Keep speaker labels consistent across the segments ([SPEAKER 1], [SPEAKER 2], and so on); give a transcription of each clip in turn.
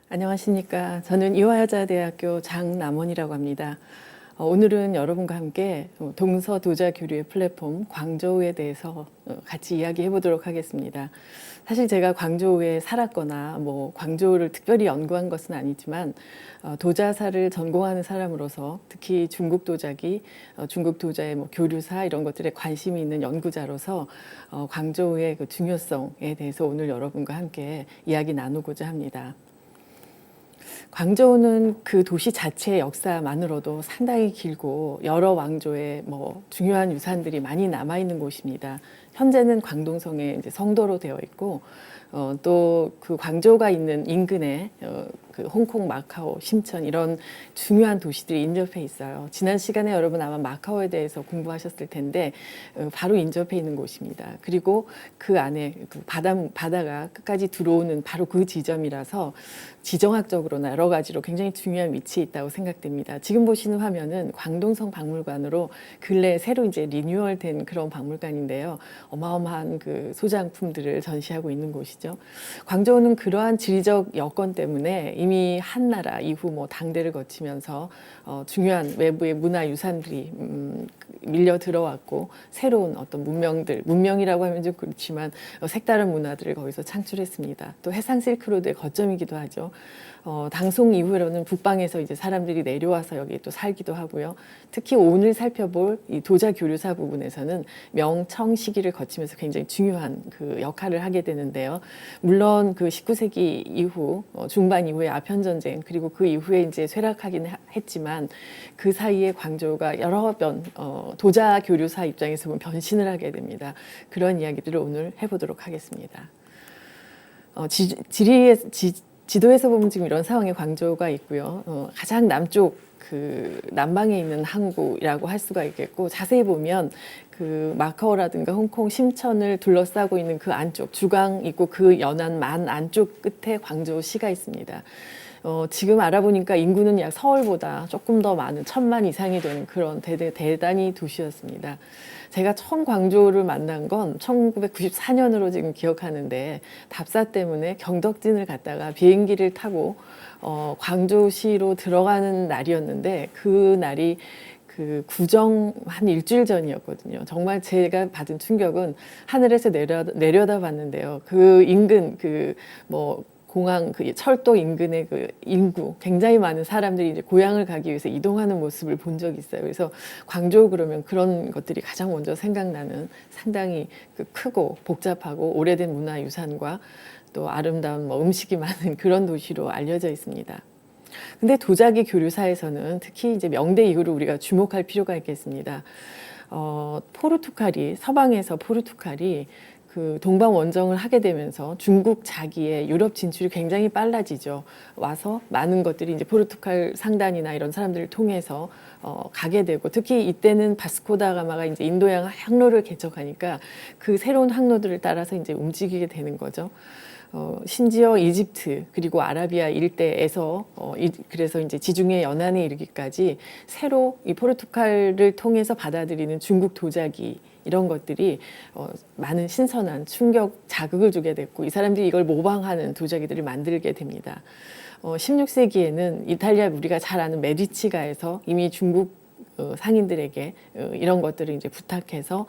[SPEAKER 1] 안녕하십니까. 저는 이화여자대학교 장남원이라고 합니다. 오늘은 여러분과 함께 동서도자교류의 플랫폼 광저우에 대해서 같이 이야기해 보도록 하겠습니다. 사실 제가 광저우에 살았거나 광저우를 특별히 연구한 것은 아니지만 도자사를 전공하는 사람으로서 특히 중국 도자기, 중국 도자의 교류사 이런 것들에 관심이 있는 연구자로서 광저우의 그 중요성에 대해서 오늘 여러분과 함께 이야기 나누고자 합니다. 광저우는 그 도시 자체의 역사만으로도 상당히 길고 여러 왕조의 중요한 유산들이 많이 남아있는 곳입니다. 현재는 광동성의 이제 성도로 되어 있고 또 그 광저우가 있는 인근에 그 홍콩, 마카오, 심천 이런 중요한 도시들이 인접해 있어요. 지난 시간에 여러분 아마 마카오에 대해서 공부하셨을 텐데 바로 인접해 있는 곳입니다. 그리고 그 안에 그 바다가 끝까지 들어오는 바로 그 지점이라서 지정학적으로나 여러 가지로 굉장히 중요한 위치에 있다고 생각됩니다. 지금 보시는 화면은 광동성 박물관으로 근래에 새로 이제 리뉴얼된 그런 박물관인데요. 어마어마한 그 소장품들을 전시하고 있는 곳이죠. 광저우는 그러한 지리적 여건 때문에 이미 한나라 이후 당대를 거치면서 중요한 외부의 문화유산들이 밀려 들어왔고 새로운 어떤 문명이라고 하면 좀 그렇지만 색다른 문화들을 거기서 창출했습니다. 또 해상 실크로드의 거점이기도 하죠. 당송 이후로는 북방에서 이제 사람들이 내려와서 여기 또 살기도 하고요. 특히 오늘 살펴볼 이 도자 교류사 부분에서는 명청 시기를 거치면서 굉장히 중요한 그 역할을 하게 되는데요. 물론 그 19세기 이후 중반 이후에 아편 전쟁 그리고 그 이후에 이제 쇠락하긴 했지만 그 사이에 광저우가 여러 번 도자 교류사 입장에서 보면 변신을 하게 됩니다. 그런 이야기들을 오늘 해보도록 하겠습니다. 지도에서 보면 지금 이런 상황의 광저우가 있고요. 가장 남쪽 그 남방에 있는 항구라고 할 수가 있겠고 자세히 보면 그 마카오라든가 홍콩, 심천을 둘러싸고 있는 그 안쪽 주강 있고 그 연안 만 안쪽 끝에 광저우시가 있습니다. 지금 알아보니까 인구는 약 서울보다 조금 더 많은 1,000만 이상이 되는 그런 대단히 도시였습니다. 제가 처음 광저우를 만난 건 1994년으로 지금 기억하는데 답사 때문에 경덕진을 갔다가 비행기를 타고 광저우시로 들어가는 날이었는데 그 날이 그 구정 한 일주일 전이었거든요. 정말 제가 받은 충격은 하늘에서 내려다 봤는데요. 그 인근 공항 그 철도 인근의 그 인구 굉장히 많은 사람들이 이제 고향을 가기 위해서 이동하는 모습을 본 적이 있어요. 그래서 광저우 그러면 그런 것들이 가장 먼저 생각나는 상당히 그 크고 복잡하고 오래된 문화유산과 또 아름다운 음식이 많은 그런 도시로 알려져 있습니다. 근데 도자기 교류사에서는 특히 이제 명대 이후로 우리가 주목할 필요가 있겠습니다. 서방에서 포르투갈이 그 동방 원정을 하게 되면서 중국 자기의 유럽 진출이 굉장히 빨라지죠. 와서 많은 것들이 이제 포르투갈 상단이나 이런 사람들을 통해서 가게 되고 특히 이때는 바스코 다 가마가 이제 인도양 항로를 개척하니까 그 새로운 항로들을 따라서 이제 움직이게 되는 거죠. 심지어 이집트 그리고 아라비아 일대에서 그래서 이제 지중해 연안에 이르기까지 새로 이 포르투갈을 통해서 받아들이는 중국 도자기 이런 것들이 많은 신선한 충격 자극을 주게 됐고 이 사람들이 이걸 모방하는 도자기들을 만들게 됩니다. 16세기에는 이탈리아 우리가 잘 아는 메디치가에서 이미 중국 상인들에게 이런 것들을 이제 부탁해서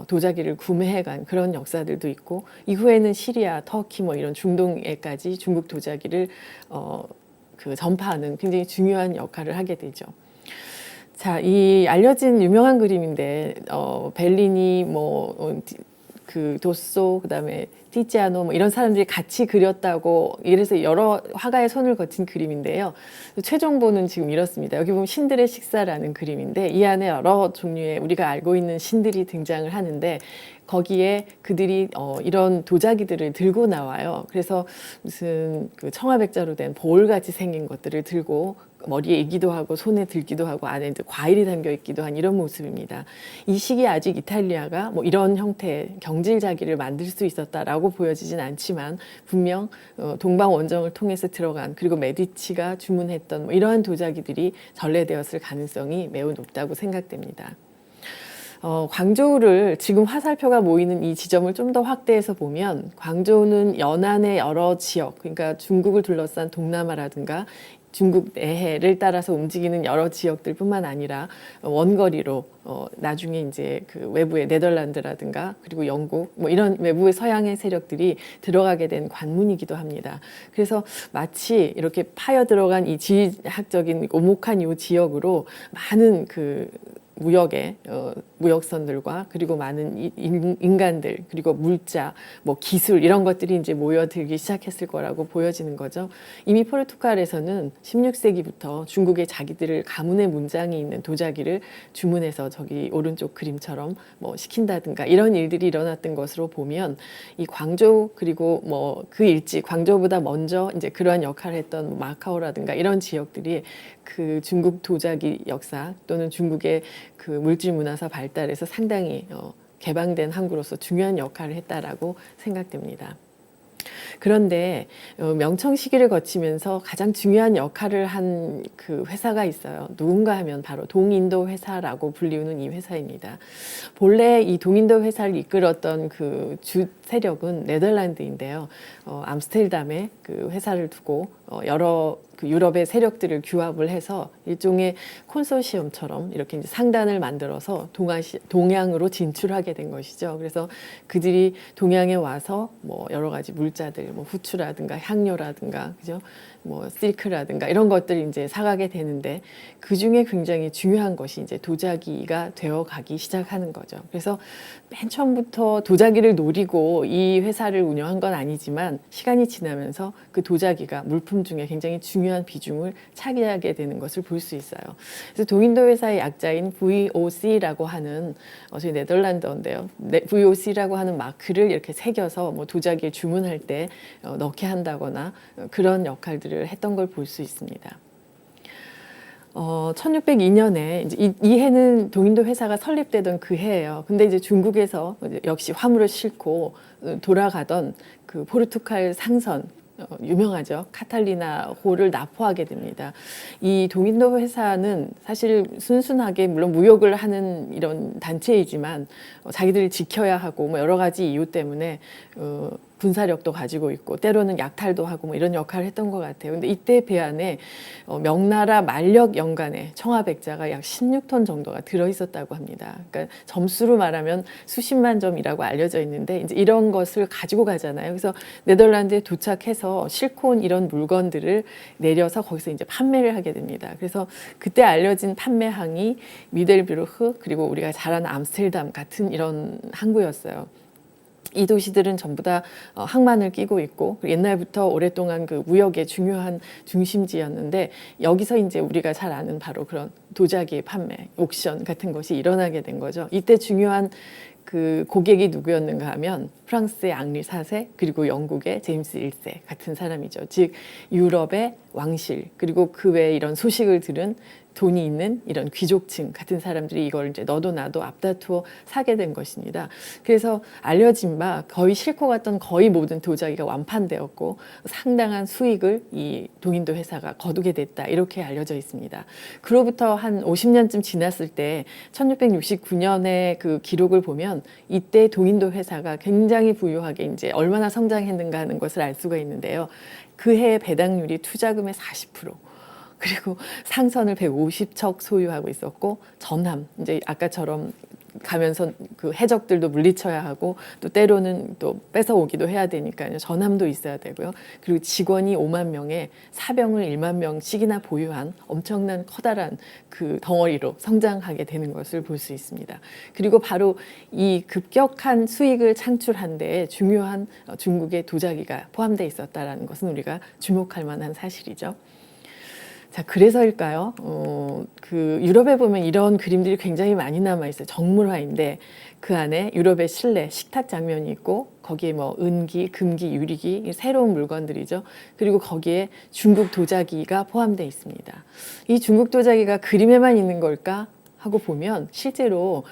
[SPEAKER 1] 도자기를 구매해간 그런 역사들도 있고 이후에는 시리아, 터키 이런 중동에까지 중국 도자기를 그 전파하는 굉장히 중요한 역할을 하게 되죠. 자, 이 알려진 유명한 그림인데 벨리니 그 도쏘 그다음에 티지아노 이런 사람들이 같이 그렸다고 이래서 여러 화가의 손을 거친 그림인데요. 최종본은 지금 이렇습니다. 여기 보면 신들의 식사라는 그림인데 이 안에 여러 종류의 우리가 알고 있는 신들이 등장을 하는데 거기에 그들이 이런 도자기들을 들고 나와요. 그래서 무슨 그 청아백자로 된 볼같이 생긴 것들을 들고 머리에 이기도 하고 손에 들기도 하고 안에 이제 과일이 담겨 있기도 한 이런 모습입니다. 이 시기에 아직 이탈리아가 이런 형태의 경질자기를 만들 수 있었다라고 보여지진 않지만 분명 동방 원정을 통해서 들어간 그리고 메디치가 주문했던 이러한 도자기들이 전래되었을 가능성이 매우 높다고 생각됩니다. 광저우를 지금 화살표가 모이는 이 지점을 좀 더 확대해서 보면 광저우는 연안의 여러 지역, 그러니까 중국을 둘러싼 동남아라든가 중국 내해를 따라서 움직이는 여러 지역들뿐만 아니라 원거리로 나중에 이제 그 외부의 네덜란드라든가 그리고 영국 뭐 이런 외부의 서양의 세력들이 들어가게 된 관문이기도 합니다. 그래서 마치 이렇게 파여 들어간 이 지리학적인 오목한 이 지역으로 많은 그 무역의 무역선들과 그리고 많은 인간들 그리고 물자, 뭐 기술 이런 것들이 이제 모여들기 시작했을 거라고 보여지는 거죠. 이미 포르투갈에서는 16세기부터 중국의 자기들을 가문의 문장이 있는 도자기를 주문해서 저기 오른쪽 그림처럼 뭐 시킨다든가 이런 일들이 일어났던 것으로 보면 이 광저우 그리고 뭐 그 일찍 광저우보다 먼저 이제 그러한 역할을 했던 뭐 마카오라든가 이런 지역들이 그 중국 도자기 역사 또는 중국의 그 물질 문화사 발달에서 상당히 개방된 항구로서 중요한 역할을 했다라고 생각됩니다. 그런데 명청 시기를 거치면서 가장 중요한 역할을 한 그 회사가 있어요. 누군가 하면 바로 동인도 회사라고 불리우는 이 회사입니다. 본래 이 동인도 회사를 이끌었던 그 주 세력은 네덜란드인데요. 암스테르담에 그 회사를 두고 여러 그 유럽의 세력들을 규합을 해서 일종의 콘소시엄처럼 이렇게 이제 상단을 만들어서 동양으로 진출하게 된 것이죠. 그래서 그들이 동양에 와서 뭐 여러 가지 물자들, 뭐 후추라든가 향료라든가, 그죠? 뭐 실크라든가 이런 것들을 이제 사가게 되는데 그 중에 굉장히 중요한 것이 이제 도자기가 되어 가기 시작하는 거죠. 그래서 맨 처음부터 도자기를 노리고 이 회사를 운영한 건 아니지만 시간이 지나면서 그 도자기가 물품 중에 굉장히 중요한 비중을 차지하게 되는 것을 볼 수 있어요. 그래서 동인도 회사의 약자인 VOC라고 하는 저희 네덜란드어인데요. VOC라고 하는 마크를 이렇게 새겨서 뭐 도자기를 주문할 때 넣게 한다거나 그런 역할들을 했던 걸 볼 수 있습니다. 1602년에 이제 이 해는 동인도 회사가 설립되던 그 해예요. 근데 이제 중국에서 역시 화물을 싣고 돌아가던 그 포르투갈 상선 유명하죠. 카탈리나 호를 납포하게 됩니다. 이 동인도 회사는 사실 순순하게 물론 무역을 하는 이런 단체이지만 자기들이 지켜야 하고 뭐 여러 가지 이유 때문에 군사력도 가지고 있고 때로는 약탈도 하고 뭐 이런 역할을 했던 것 같아요. 근데 이때 배안에 명나라 만력 연간에 청아백자가 약 16톤 정도가 들어 있었다고 합니다. 그러니까 점수로 말하면 수십만 점이라고 알려져 있는데 이제 이런 것을 가지고 가잖아요. 그래서 네덜란드에 도착해서 싣고 온 이런 물건들을 내려서 거기서 이제 판매를 하게 됩니다. 그래서 그때 알려진 판매항이 미델비루흐 그리고 우리가 잘 아는 암스테르담 같은 이런 항구였어요. 이 도시들은 전부 다 항만을 끼고 있고 옛날부터 오랫동안 그 무역의 중요한 중심지였는데 여기서 이제 우리가 잘 아는 바로 그런 도자기 판매, 옥션 같은 것이 일어나게 된 거죠. 이때 중요한 그 고객이 누구였는가 하면 프랑스의 앙리 4세 그리고 영국의 제임스 1세 같은 사람이죠. 즉 유럽의 왕실 그리고 그 외에 이런 소식을 들은 돈이 있는 이런 귀족층 같은 사람들이 이걸 이제 너도 나도 앞다투어 사게 된 것입니다. 그래서 알려진 바 거의 싣고 갔던 거의 모든 도자기가 완판되었고 상당한 수익을 이 동인도 회사가 거두게 됐다 이렇게 알려져 있습니다. 그로부터 한 50년쯤 지났을 때 1669년의 그 기록을 보면 이때 동인도 회사가 굉장히 부유하게 이제 얼마나 성장했는가 하는 것을 알 수가 있는데요. 그 해의 배당률이 투자금의 40%. 그리고 상선을 150척 소유하고 있었고 전함 이제 아까처럼 가면서 그 해적들도 물리쳐야 하고 또 때로는 또 뺏어오기도 해야 되니까요. 전함도 있어야 되고요. 그리고 직원이 5만 명에 사병을 1만 명씩이나 보유한 엄청난 커다란 그 덩어리로 성장하게 되는 것을 볼 수 있습니다. 그리고 바로 이 급격한 수익을 창출한 데에 중요한 중국의 도자기가 포함되어 있었다는 것은 우리가 주목할 만한 사실이죠. 자, 그래서일까요? 그 유럽에 보면 이런 그림들이 굉장히 많이 남아 있어요. 정물화인데 그 안에 유럽의 실내 식탁 장면이 있고 거기에 뭐 은기, 금기, 유리기 새로운 물건들이죠. 그리고 거기에 중국 도자기가 포함되어 있습니다. 이 중국 도자기가 그림에만 있는 걸까? 하고 보면 실제로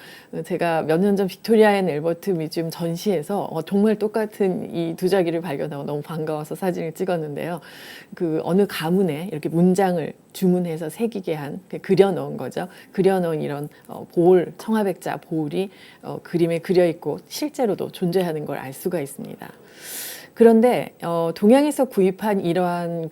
[SPEAKER 1] 제가 몇 년 전 빅토리아 앤 엘버트 뮤지엄 전시에서 정말 똑같은 이 도자기를 발견하고 너무 반가워서 사진을 찍었는데요. 그 어느 가문에 이렇게 문장을 주문해서 새기게 한 그려 넣은 거죠. 그려 넣은 이런 보울, 청화백자 보울이 그림에 그려 있고 실제로도 존재하는 걸 알 수가 있습니다. 그런데 동양에서 구입한 이러한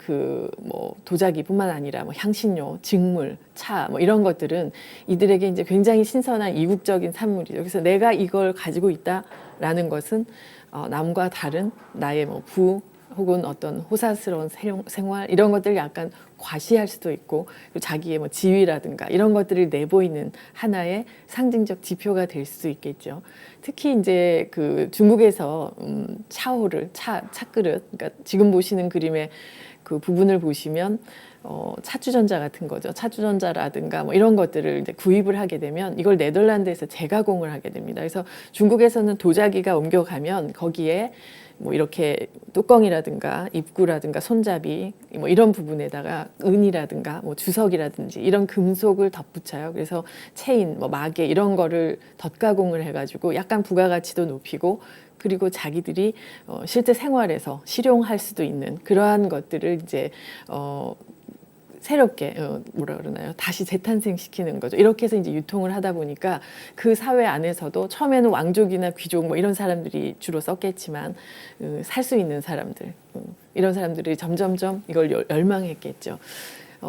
[SPEAKER 1] 뭐 도자기뿐만 아니라 뭐 향신료, 직물, 차 뭐 이런 것들은 이들에게 이제 굉장히 신선한 이국적인 산물이죠. 그래서 내가 이걸 가지고 있다라는 것은 남과 다른 나의 뭐 부 혹은 어떤 호사스러운 생활 이런 것들을 약간 과시할 수도 있고 자기의 뭐 지위라든가 이런 것들을 내보이는 하나의 상징적 지표가 될 수 있겠죠. 특히 이제 그 중국에서 차호를 차그릇 그러니까 지금 보시는 그림의 그 부분을 보시면 차주전자 같은 거죠. 차주전자라든가 뭐 이런 것들을 이제 구입을 하게 되면 이걸 네덜란드에서 재가공을 하게 됩니다. 그래서 중국에서는 도자기가 옮겨가면 거기에 뭐 이렇게 뚜껑이라든가 입구라든가 손잡이 뭐 이런 부분에다가 은이라든가 뭐 주석이라든지 이런 금속을 덧붙여요. 그래서 체인, 뭐 마개 이런 거를 덧가공을 해가지고 약간 부가가치도 높이고 그리고 자기들이 실제 생활에서 실용할 수도 있는 그러한 것들을 이제 새롭게 뭐라 그러나요? 다시 재탄생시키는 거죠. 이렇게 해서 이제 유통을 하다 보니까 그 사회 안에서도 처음에는 왕족이나 귀족 뭐 이런 사람들이 주로 썼겠지만 살 수 있는 사람들 이런 사람들이 점점점 이걸 열망했겠죠.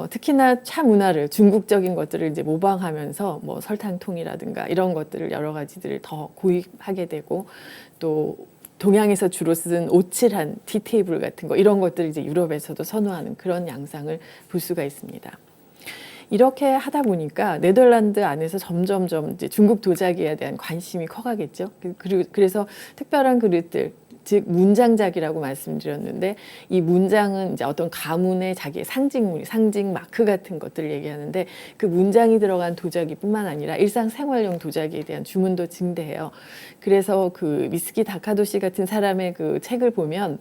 [SPEAKER 1] 특히나 차 문화를 중국적인 것들을 이제 모방하면서 뭐 설탕통이라든가 이런 것들을 여러 가지들을 더 구입하게 되고 또 동양에서 주로 쓰는 오칠한 티테이블 같은 거 이런 것들을 이제 유럽에서도 선호하는 그런 양상을 볼 수가 있습니다. 이렇게 하다 보니까 네덜란드 안에서 점점점 이제 중국 도자기에 대한 관심이 커가겠죠. 그래서 특별한 그릇들, 즉 문장작이라고 말씀드렸는데 이 문장은 이제 어떤 가문의 자기의 상징물, 상징 마크 같은 것들을 얘기하는데 그 문장이 들어간 도자기뿐만 아니라 일상생활용 도자기에 대한 주문도 증대해요. 그래서 그 미스키 다카도시 같은 사람의 그 책을 보면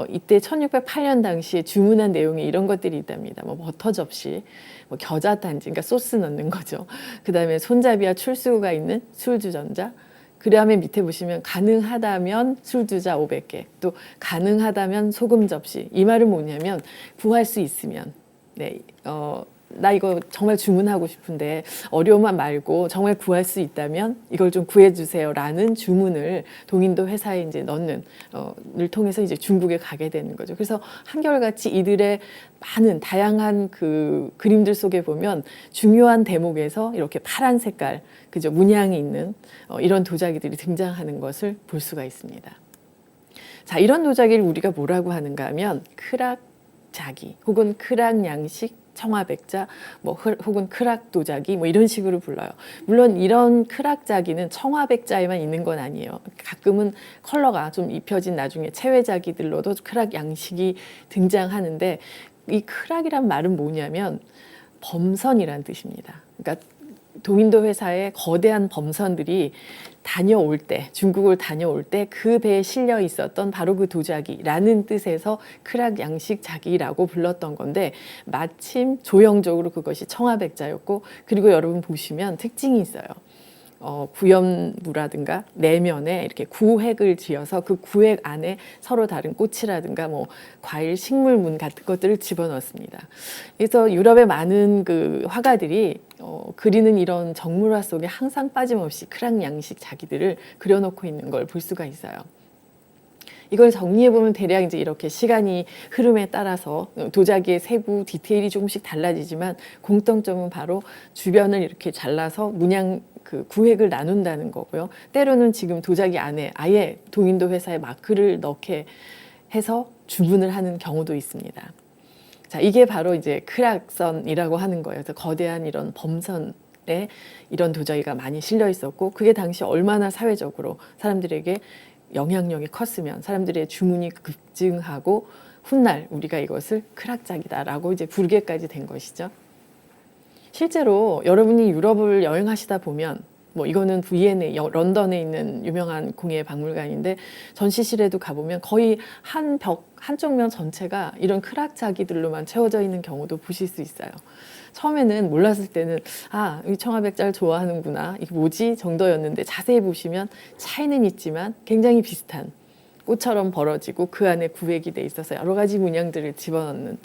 [SPEAKER 1] 이때 1608년 당시에 주문한 내용이 이런 것들이 있답니다. 뭐 버터 접시, 뭐 겨자 단지, 그러니까 소스 넣는 거죠. 그 다음에 손잡이와 출수구가 있는 술주전자. 그 다음에 밑에 보시면 가능하다면 술주자 500개, 또 가능하다면 소금 접시. 이 말은 뭐냐면 구할 수 있으면 네, 나 이거 정말 주문하고 싶은데 어려움만 말고 정말 구할 수 있다면 이걸 좀 구해주세요 라는 주문을 동인도 회사에 이제 넣는 를 통해서 이제 중국에 가게 되는 거죠. 그래서 한결같이 이들의 많은 다양한 그 그림들 속에 보면 중요한 대목에서 이렇게 파란 색깔 그죠 문양이 있는 이런 도자기들이 등장하는 것을 볼 수가 있습니다. 자, 이런 도자기를 우리가 뭐라고 하는가 하면 크락자기 혹은 크락양식 청화백자, 뭐 혹은 크락 도자기, 뭐 이런 식으로 불러요. 물론 이런 크락자기는 청화백자에만 있는 건 아니에요. 가끔은 컬러가 좀 입혀진 나중에 체외자기들로도 크락 양식이 등장하는데 이 크락이란 말은 뭐냐면 범선이란 뜻입니다. 그러니까 동인도 회사의 거대한 범선들이 다녀올 때, 중국을 다녀올 때 그 배에 실려 있었던 바로 그 도자기라는 뜻에서 크락 양식 자기라고 불렀던 건데 마침 조형적으로 그것이 청화백자였고 그리고 여러분 보시면 특징이 있어요. 구연무라든가 내면에 이렇게 구획을 지어서 그 구획 안에 서로 다른 꽃이라든가 뭐 과일, 식물문 같은 것들을 집어넣습니다. 그래서 유럽의 많은 그 화가들이 그리는 이런 정물화 속에 항상 빠짐없이 크락 양식 자기들을 그려놓고 있는 걸 볼 수가 있어요. 이걸 정리해보면 대략 이제 이렇게 시간이 흐름에 따라서 도자기의 세부 디테일이 조금씩 달라지지만 공통점은 바로 주변을 이렇게 잘라서 문양 그 구획을 나눈다는 거고요. 때로는 지금 도자기 안에 아예 동인도 회사의 마크를 넣게 해서 주문을 하는 경우도 있습니다. 자, 이게 바로 이제 크락선이라고 하는 거예요. 그래서 거대한 이런 범선에 이런 도자기가 많이 실려 있었고 그게 당시 얼마나 사회적으로 사람들에게 영향력이 컸으면 사람들의 주문이 급증하고 훗날 우리가 이것을 크락작이다라고 이제 부르게까지 된 것이죠. 실제로 여러분이 유럽을 여행하시다 보면 뭐 이거는 V&A 런던에 있는 유명한 공예 박물관인데 전시실에도 가보면 거의 한 벽 한쪽 면 전체가 이런 크락 자기들로만 채워져 있는 경우도 보실 수 있어요. 처음에는 몰랐을 때는 이 청아백자를 좋아하는구나, 이게 뭐지 정도였는데 자세히 보시면 차이는 있지만 굉장히 비슷한 꽃처럼 벌어지고 그 안에 구획이 돼 있어서 여러 가지 문양들을 집어넣는,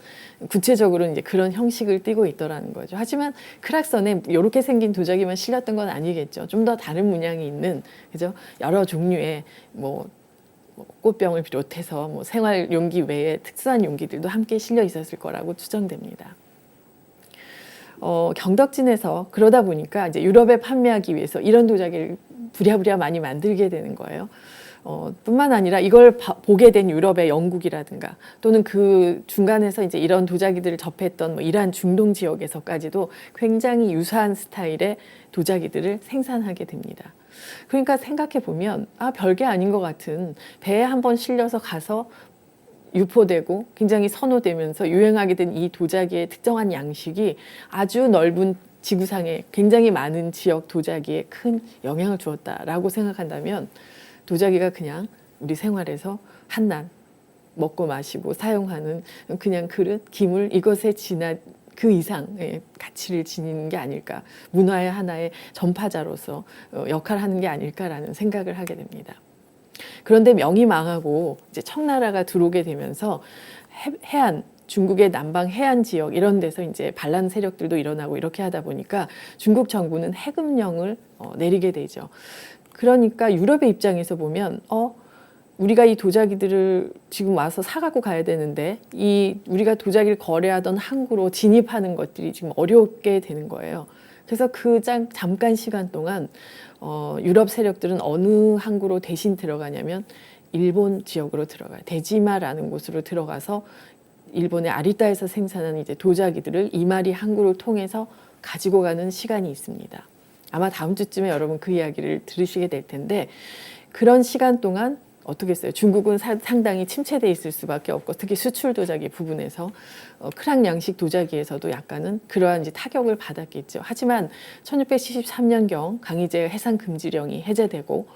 [SPEAKER 1] 구체적으로 이제 그런 형식을 띠고 있더라는 거죠. 하지만 크락선에 이렇게 생긴 도자기만 실렸던 건 아니겠죠. 좀 더 다른 문양이 있는, 그죠? 여러 종류의 뭐 꽃병을 비롯해서 뭐 생활 용기 외에 특수한 용기들도 함께 실려 있었을 거라고 추정됩니다. 경덕진에서 그러다 보니까 이제 유럽에 판매하기 위해서 이런 도자기를 부랴부랴 많이 만들게 되는 거예요. 뿐만 아니라 이걸 보게 된 유럽의 영국이라든가 또는 그 중간에서 이제 이런 도자기들을 접했던 뭐 이러한 중동 지역에서까지도 굉장히 유사한 스타일의 도자기들을 생산하게 됩니다. 그러니까 생각해 보면 별게 아닌 것 같은, 배에 한번 실려서 가서 유포되고 굉장히 선호되면서 유행하게 된 이 도자기의 특정한 양식이 아주 넓은 지구상에 굉장히 많은 지역 도자기에 큰 영향을 주었다라고 생각한다면, 도자기가 그냥 우리 생활에서 한낱 먹고 마시고 사용하는 그냥 그릇, 기물, 이것에 지난 그 이상의 가치를 지니는 게 아닐까, 문화의 하나의 전파자로서 역할을 하는 게 아닐까라는 생각을 하게 됩니다. 그런데 명이 망하고 이제 청나라가 들어오게 되면서 해안, 중국의 남방 해안 지역 이런 데서 이제 반란 세력들도 일어나고 이렇게 하다 보니까 중국 정부는 해금령을 내리게 되죠. 그러니까 유럽의 입장에서 보면 우리가 이 도자기들을 지금 와서 사갖고 가야 되는데 우리가 도자기를 거래하던 항구로 진입하는 것들이 지금 어렵게 되는 거예요. 그래서 그 잠깐 시간 동안 유럽 세력들은 어느 항구로 대신 들어가냐면 일본 지역으로 들어가요. 데지마라는 곳으로 들어가서 일본의 아리따에서 생산한 이제 도자기들을 이마리 항구를 통해서 가지고 가는 시간이 있습니다. 아마 다음 주쯤에 여러분 그 이야기를 들으시게 될 텐데, 그런 시간 동안 어떻게 했어요? 중국은 상당히 침체돼 있을 수밖에 없고, 특히 수출 도자기 부분에서 크락 양식 도자기에서도 약간은 그러한 이제 타격을 받았겠죠. 하지만 1673년경 강희제 해상 금지령이 해제되고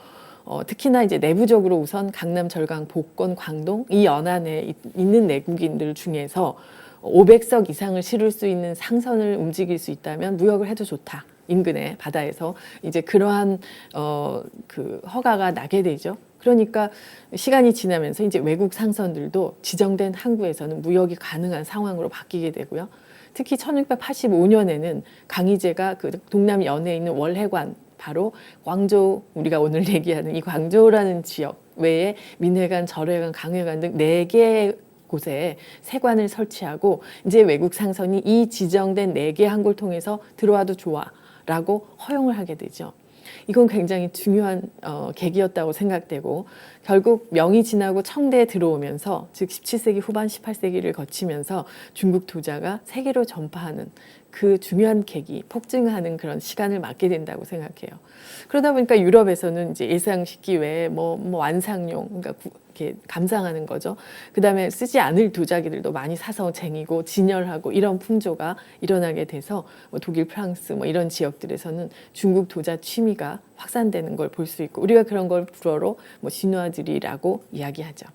[SPEAKER 1] 특히나 이제 내부적으로 우선 강남, 절강, 복건, 광동 이 연안에 있는 내국인들 중에서 500석 이상을 실을 수 있는 상선을 움직일 수 있다면 무역을 해도 좋다. 인근의 바다에서 이제 그러한 그 허가가 나게 되죠. 그러니까 시간이 지나면서 이제 외국 상선들도 지정된 항구에서는 무역이 가능한 상황으로 바뀌게 되고요. 특히 1685년에는 강희제가 그 동남 연해에 있는 월해관, 바로 광저우, 우리가 오늘 얘기하는 이 광저우라는 지역 외에 민회관, 절해관, 강회관 등 4개의 곳에 세관을 설치하고 이제 외국 상선이 이 지정된 4개 항구를 통해서 들어와도 좋아라고 허용을 하게 되죠. 이건 굉장히 중요한 계기였다고 생각되고, 결국 명이 지나고 청대에 들어오면서, 즉 17세기 후반 18세기를 거치면서 중국 도자가 세계로 전파하는 그 중요한 계기, 폭증하는 그런 시간을 맞게 된다고 생각해요. 그러다 보니까 유럽에서는 이제 예상식기 외에 뭐 완상용, 그러니까 이렇게 감상하는 거죠. 그 다음에 쓰지 않을 도자기들도 많이 사서 쟁이고 진열하고 이런 풍조가 일어나게 돼서 독일, 프랑스 뭐 이런 지역들에서는 중국 도자 취미가 확산되는 걸 볼 수 있고, 우리가 그런 걸 불어로 뭐 시누아들이라고 이야기하죠.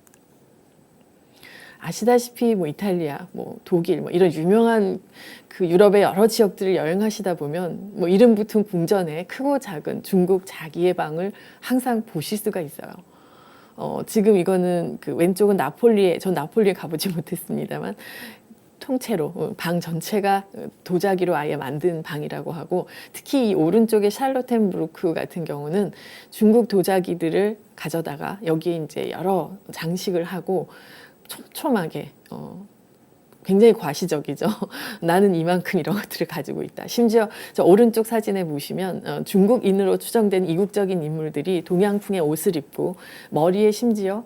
[SPEAKER 1] 아시다시피 뭐 이탈리아, 뭐 독일, 뭐 이런 유명한 그 유럽의 여러 지역들을 여행하시다 보면 뭐 이름 붙은 궁전에 크고 작은 중국 자기의 방을 항상 보실 수가 있어요. 지금 이거는 그 왼쪽은 전 나폴리에 가보지 못했습니다만 통째로 방 전체가 도자기로 아예 만든 방이라고 하고, 특히 이 오른쪽의 샬롯텐부르크 같은 경우는 중국 도자기들을 가져다가 여기에 이제 여러 장식을 하고 촘촘하게 굉장히 과시적이죠. 나는 이만큼 이런 것들을 가지고 있다. 심지어 저 오른쪽 사진에 보시면 중국인으로 추정된 이국적인 인물들이 동양풍의 옷을 입고 머리에 심지어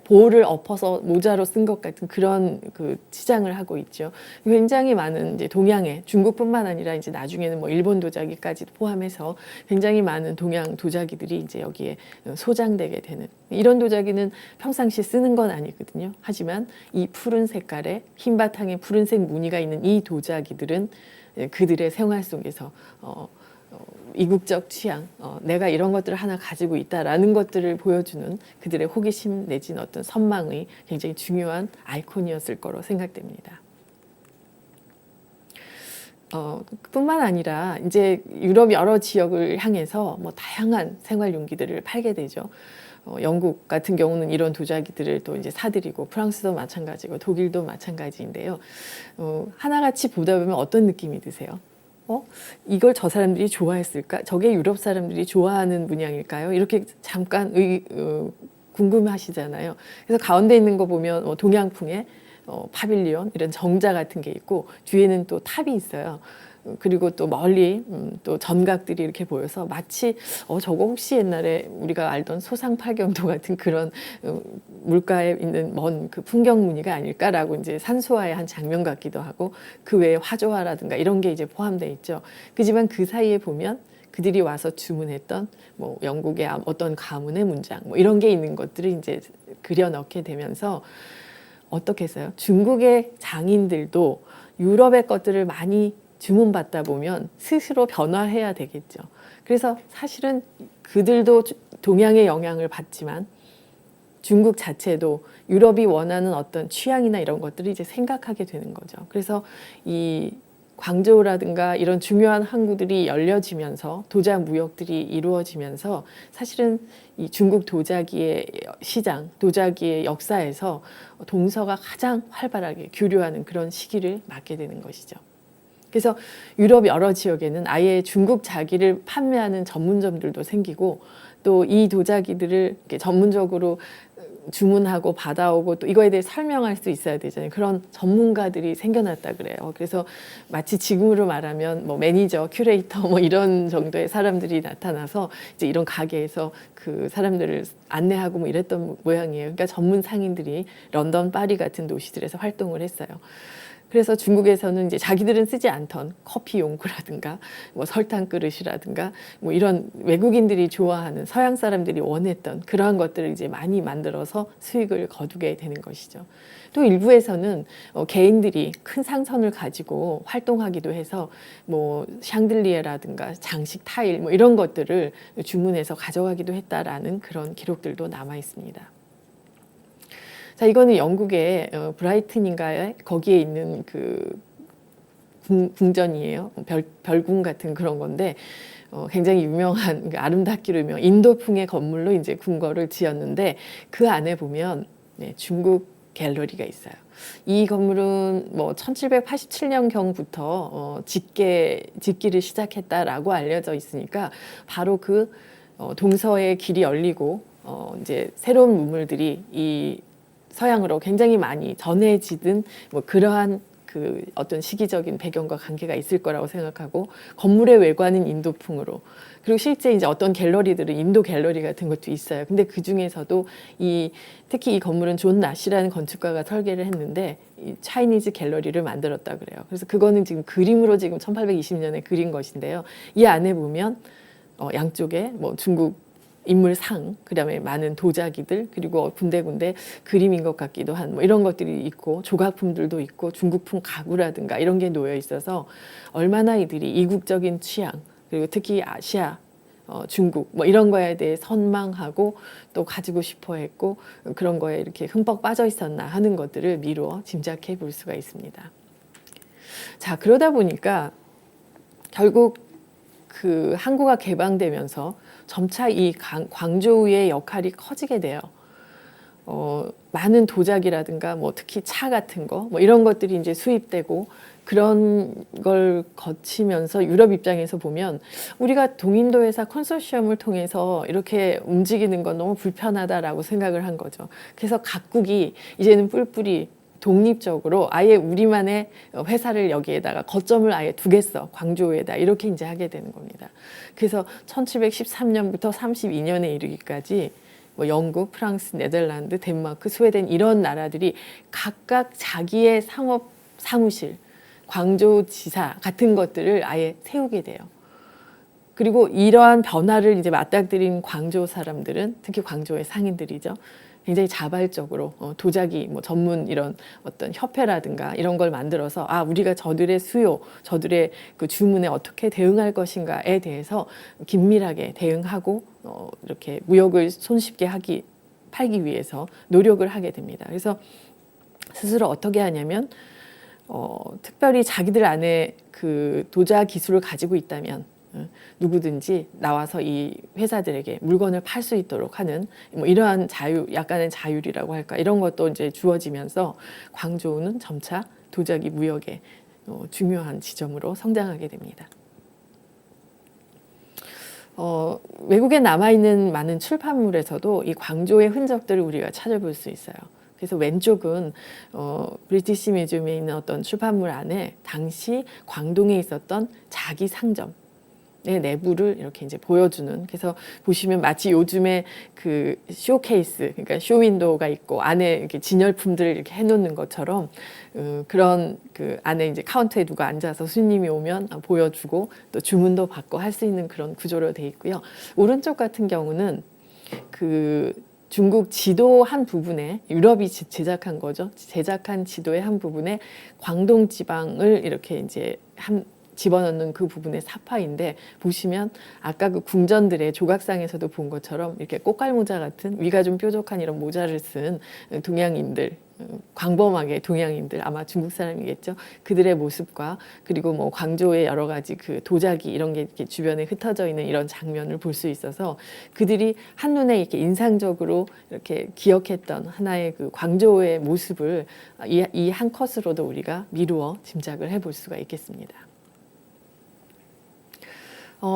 [SPEAKER 1] 볼을 엎어서 모자로 쓴 것 같은 그런 그 치장을 하고 있죠. 굉장히 많은 이제 동양의, 중국뿐만 아니라 이제 나중에는 뭐 일본 도자기까지 포함해서 굉장히 많은 동양 도자기들이 이제 여기에 소장되게 되는, 이런 도자기는 평상시에 쓰는 건 아니거든요. 하지만 이 푸른 색깔에 흰 바탕에 푸른색 무늬가 있는 이 도자기들은 그들의 생활 속에서 이국적 취향, 내가 이런 것들을 하나 가지고 있다라는 것들을 보여주는 그들의 호기심 내지는 어떤 선망의 굉장히 중요한 아이콘이었을 거로 생각됩니다. 뿐만 아니라 이제 유럽 여러 지역을 향해서 뭐 다양한 생활 용기들을 팔게 되죠. 영국 같은 경우는 이런 도자기들을 또 이제 사들이고 프랑스도 마찬가지고 독일도 마찬가지인데요. 하나같이 보다 보면 어떤 느낌이 드세요? 이걸 저 사람들이 좋아했을까? 저게 유럽 사람들이 좋아하는 문양일까요? 이렇게 잠깐 궁금하시잖아요. 그래서 가운데 있는 거 보면 동양풍의 파빌리온 이런 정자 같은 게 있고 뒤에는 또 탑이 있어요. 그리고 또 멀리 또 전각들이 이렇게 보여서 마치 저거 혹시 옛날에 우리가 알던 소상팔경도 같은 그런 물가에 있는 먼 그 풍경 무늬가 아닐까라고 이제 산수화의 한 장면 같기도 하고 그 외에 화조화라든가 이런 게 이제 포함되어 있죠. 그지만 그 사이에 보면 그들이 와서 주문했던 뭐 영국의 어떤 가문의 문장 뭐 이런 게 있는 것들을 이제 그려 넣게 되면서 어떻게 했어요? 중국의 장인들도 유럽의 것들을 많이 주문받다 보면 스스로 변화해야 되겠죠. 그래서 사실은 그들도 동양의 영향을 받지만 중국 자체도 유럽이 원하는 어떤 취향이나 이런 것들을 이제 생각하게 되는 거죠. 그래서 이 광저우라든가 이런 중요한 항구들이 열려지면서 도자 무역들이 이루어지면서 사실은 이 중국 도자기의 시장, 도자기의 역사에서 동서가 가장 활발하게 교류하는 그런 시기를 맞게 되는 것이죠. 그래서 유럽 여러 지역에는 아예 중국 자기를 판매하는 전문점들도 생기고 또 이 도자기들을 이렇게 전문적으로 주문하고 받아오고 또 이거에 대해 설명할 수 있어야 되잖아요. 그런 전문가들이 생겨났다 그래요. 그래서 마치 지금으로 말하면 뭐 매니저, 큐레이터 뭐 이런 정도의 사람들이 나타나서 이제 이런 가게에서 그 사람들을 안내하고 뭐 이랬던 모양이에요. 그러니까 전문 상인들이 런던, 파리 같은 도시들에서 활동을 했어요. 그래서 중국에서는 이제 자기들은 쓰지 않던 커피 용구라든가 뭐 설탕 그릇이라든가 뭐 이런 외국인들이 좋아하는 서양 사람들이 원했던 그러한 것들을 이제 많이 만들어서 수익을 거두게 되는 것이죠. 또 일부에서는 개인들이 큰 상선을 가지고 활동하기도 해서 뭐 샹들리에라든가 장식 타일 뭐 이런 것들을 주문해서 가져가기도 했다라는 그런 기록들도 남아 있습니다. 자, 이거는 영국의 브라이튼인가에 거기에 있는 그 궁전이에요. 별궁 같은 그런 건데 굉장히 유명한 아름답기로 유명한 인도풍의 건물로 이제 궁궐을 지었는데 그 안에 보면 중국 갤러리가 있어요. 이 건물은 뭐 1787년경부터 짓기를 시작했다라고 알려져 있으니까 바로 그 동서의 길이 열리고 이제 새로운 문물들이 이 서양으로 굉장히 많이 전해지든 뭐 그러한 그 어떤 시기적인 배경과 관계가 있을 거라고 생각하고 건물의 외관은 인도풍으로 그리고 실제 이제 어떤 갤러리들은 인도 갤러리 같은 것도 있어요. 근데 그 중에서도 특히 이 건물은 존 나시라는 건축가가 설계를 했는데 이 차이니즈 갤러리를 만들었다 그래요. 그래서 그거는 지금 그림으로 지금 1820년에 그린 것인데요. 이 안에 보면 양쪽에 뭐 중국 인물상, 그다음에 많은 도자기들, 그리고 군데군데 그림인 것 같기도 한 뭐 이런 것들이 있고 조각품들도 있고 중국풍 가구라든가 이런 게 놓여 있어서 얼마나 이들이 이국적인 취향, 그리고 특히 아시아, 중국 뭐 이런 거에 대해 선망하고 또 가지고 싶어 했고 그런 거에 이렇게 흠뻑 빠져 있었나 하는 것들을 미루어 짐작해 볼 수가 있습니다. 자, 그러다 보니까 결국 그 항구가 개방되면서 점차 이 광저우의 역할이 커지게 돼요. 많은 도자기라든가 뭐 특히 차 같은 거 뭐 이런 것들이 이제 수입되고 그런 걸 거치면서 유럽 입장에서 보면 우리가 동인도 회사 컨소시엄을 통해서 이렇게 움직이는 건 너무 불편하다라고 생각을 한 거죠. 그래서 각국이 이제는 뿔뿔이 독립적으로 아예 우리만의 회사를 여기에다가 거점을 아예 두겠어. 광저우에다. 이렇게 이제 하게 되는 겁니다. 그래서 1713년부터 32년에 이르기까지 뭐 영국, 프랑스, 네덜란드, 덴마크, 스웨덴 이런 나라들이 각각 자기의 상업 사무실, 광저우 지사 같은 것들을 아예 세우게 돼요. 그리고 이러한 변화를 이제 맞닥뜨린 광저우 사람들은 특히 광저우의 상인들이죠. 굉장히 자발적으로 도자기 뭐 전문 이런 어떤 협회라든가 이런 걸 만들어서 우리가 저들의 수요, 저들의 그 주문에 어떻게 대응할 것인가에 대해서 긴밀하게 대응하고 이렇게 무역을 손쉽게 팔기 위해서 노력을 하게 됩니다. 그래서 스스로 어떻게 하냐면 특별히 자기들 안에 그 도자 기술을 가지고 있다면 누구든지 나와서 이 회사들에게 물건을 팔 수 있도록 하는 뭐 이러한 약간의 자율이라고 할까 이런 것도 이제 주어지면서 광저우는 점차 도자기 무역의 중요한 지점으로 성장하게 됩니다. 외국에 남아있는 많은 출판물에서도 이 광저우의 흔적들을 우리가 찾아볼 수 있어요. 그래서 왼쪽은 브리티시 뮤지엄에 있는 어떤 출판물 안에 당시 광동에 있었던 자기 상점의 내부를 이렇게 이제 보여주는. 그래서 보시면 마치 요즘에 그 쇼케이스, 그러니까 쇼윈도우가 있고 안에 이렇게 진열품들을 이렇게 해놓는 것처럼 그런 그 안에 이제 카운터에 누가 앉아서 손님이 오면 보여주고 또 주문도 받고 할 수 있는 그런 구조로 돼 있고요. 오른쪽 같은 경우는 그 중국 지도 한 부분에 유럽이 제작한 거죠. 제작한 지도의 한 부분에 광동 지방을 이렇게 이제 집어넣는 그 부분의 사파인데 보시면 아까 그 궁전들의 조각상에서도 본 것처럼 이렇게 꽃갈모자 같은 위가 좀 뾰족한 이런 모자를 쓴 동양인들, 광범하게 동양인들, 아마 중국 사람이겠죠. 그들의 모습과 그리고 뭐 광저우의 여러 가지 그 도자기 이런 게 이렇게 주변에 흩어져 있는 이런 장면을 볼 수 있어서 그들이 한눈에 이렇게 인상적으로 이렇게 기억했던 하나의 그 광저우의 모습을 이 한 컷으로도 우리가 미루어 짐작을 해볼 수가 있겠습니다.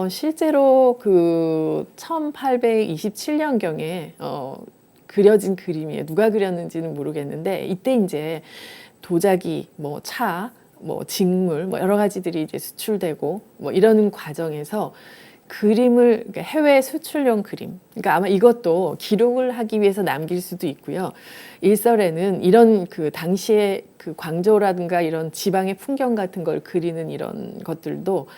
[SPEAKER 1] 실제로 그 1827년경에 그려진 그림이에요. 누가 그렸는지는 모르겠는데 이때 이제 도자기, 뭐 차, 뭐 직물, 뭐 여러 가지들이 이제 수출되고 뭐 이러는 과정에서 그림을 해외 수출용 그림. 그러니까 아마 이것도 기록을 하기 위해서 남길 수도 있고요. 일설에는 이런 그 당시에 그 광저우라든가 이런 지방의 풍경 같은 걸 그리는 이런 것들도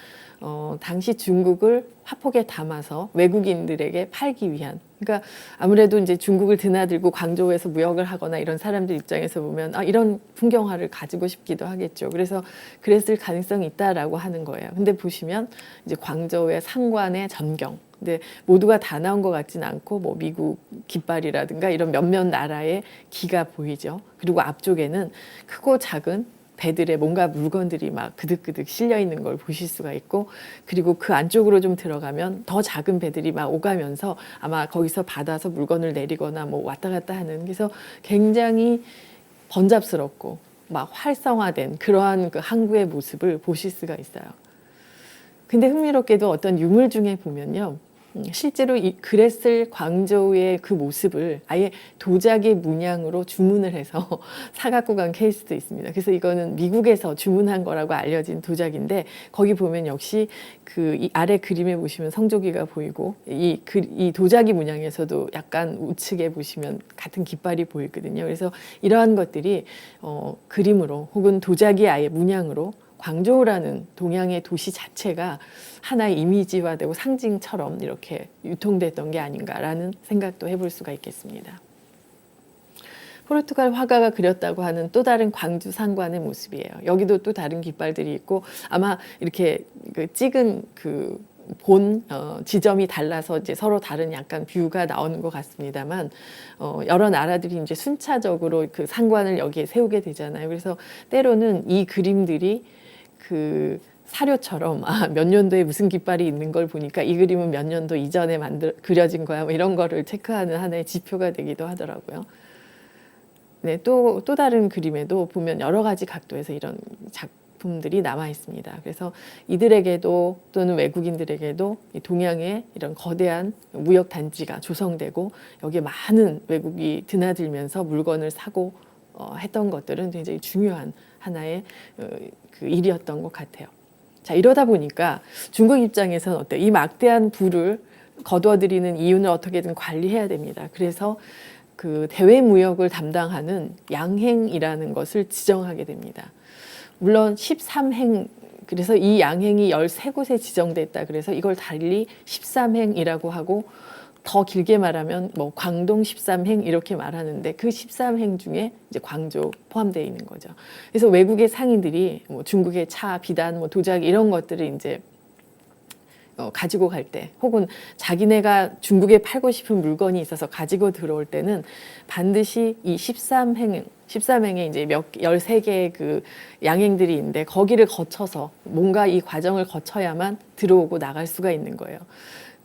[SPEAKER 1] 당시 중국을 화폭에 담아서 외국인들에게 팔기 위한. 그러니까 아무래도 이제 중국을 드나들고 광저우에서 무역을 하거나 이런 사람들 입장에서 보면 이런 풍경화를 가지고 싶기도 하겠죠. 그래서 그랬을 가능성이 있다라고 하는 거예요. 근데 보시면 이제 광저우의 상관의 전경. 근데 모두가 다 나온 것 같지는 않고 뭐 미국 깃발이라든가 이런 몇몇 나라의 기가 보이죠. 그리고 앞쪽에는 크고 작은 배들에 뭔가 물건들이 막 그득그득 실려 있는 걸 보실 수가 있고 그리고 그 안쪽으로 좀 들어가면 더 작은 배들이 막 오가면서 아마 거기서 받아서 물건을 내리거나 뭐 왔다 갔다 하는 그래서 굉장히 번잡스럽고 막 활성화된 그러한 그 항구의 모습을 보실 수가 있어요. 근데 흥미롭게도 어떤 유물 중에 보면요. 실제로 그랬을 광저우의 그 모습을 아예 도자기 문양으로 주문을 해서 사갖고 간 케이스도 있습니다. 그래서 이거는 미국에서 주문한 거라고 알려진 도자기인데 거기 보면 역시 이 아래 그림에 보시면 성조기가 보이고 이 도자기 문양에서도 약간 우측에 보시면 같은 깃발이 보이거든요. 그래서 이러한 것들이 그림으로 혹은 도자기 아예 문양으로 광저우라는 동양의 도시 자체가 하나의 이미지화되고 상징처럼 이렇게 유통됐던 게 아닌가라는 생각도 해볼 수가 있겠습니다. 포르투갈 화가가 그렸다고 하는 또 다른 광주 상관의 모습이에요. 여기도 또 다른 깃발들이 있고 아마 이렇게 찍은 그 지점이 달라서 이제 서로 다른 약간 뷰가 나오는 것 같습니다만 여러 나라들이 이제 순차적으로 그 상관을 여기에 세우게 되잖아요. 그래서 때로는 이 그림들이 그 사료처럼 몇 년도에 무슨 깃발이 있는 걸 보니까 이 그림은 몇 년도 이전에 그려진 거야 뭐 이런 거를 체크하는 하나의 지표가 되기도 하더라고요. 네, 또 다른 그림에도 보면 여러 가지 각도에서 이런 작품들이 남아 있습니다. 그래서 이들에게도 또는 외국인들에게도 이 동양의 이런 거대한 무역 단지가 조성되고 여기에 많은 외국이 드나들면서 물건을 사고 했던 것들은 굉장히 중요한 하나의 그 일이었던 것 같아요. 자, 이러다 보니까 중국 입장에서는 어때요? 이 막대한 부를 거두어들이는 이윤을 어떻게든 관리해야 됩니다. 그래서 그 대외 무역을 담당하는 양행이라는 것을 지정하게 됩니다. 물론 13행, 그래서 이 양행이 13곳에 지정됐다. 그래서 이걸 달리 13행이라고 하고 더 길게 말하면 뭐 광동 13행 이렇게 말하는데 그 13행 중에 이제 광조 포함되어 있는 거죠. 그래서 외국의 상인들이 뭐 중국의 차, 비단, 뭐 도자기 이런 것들을 이제 가지고 갈 때, 혹은 자기네가 중국에 팔고 싶은 물건이 있어서 가지고 들어올 때는 반드시 이 13행에 이제 13개의 그 양행들이 있는데 거기를 거쳐서 뭔가 이 과정을 거쳐야만 들어오고 나갈 수가 있는 거예요.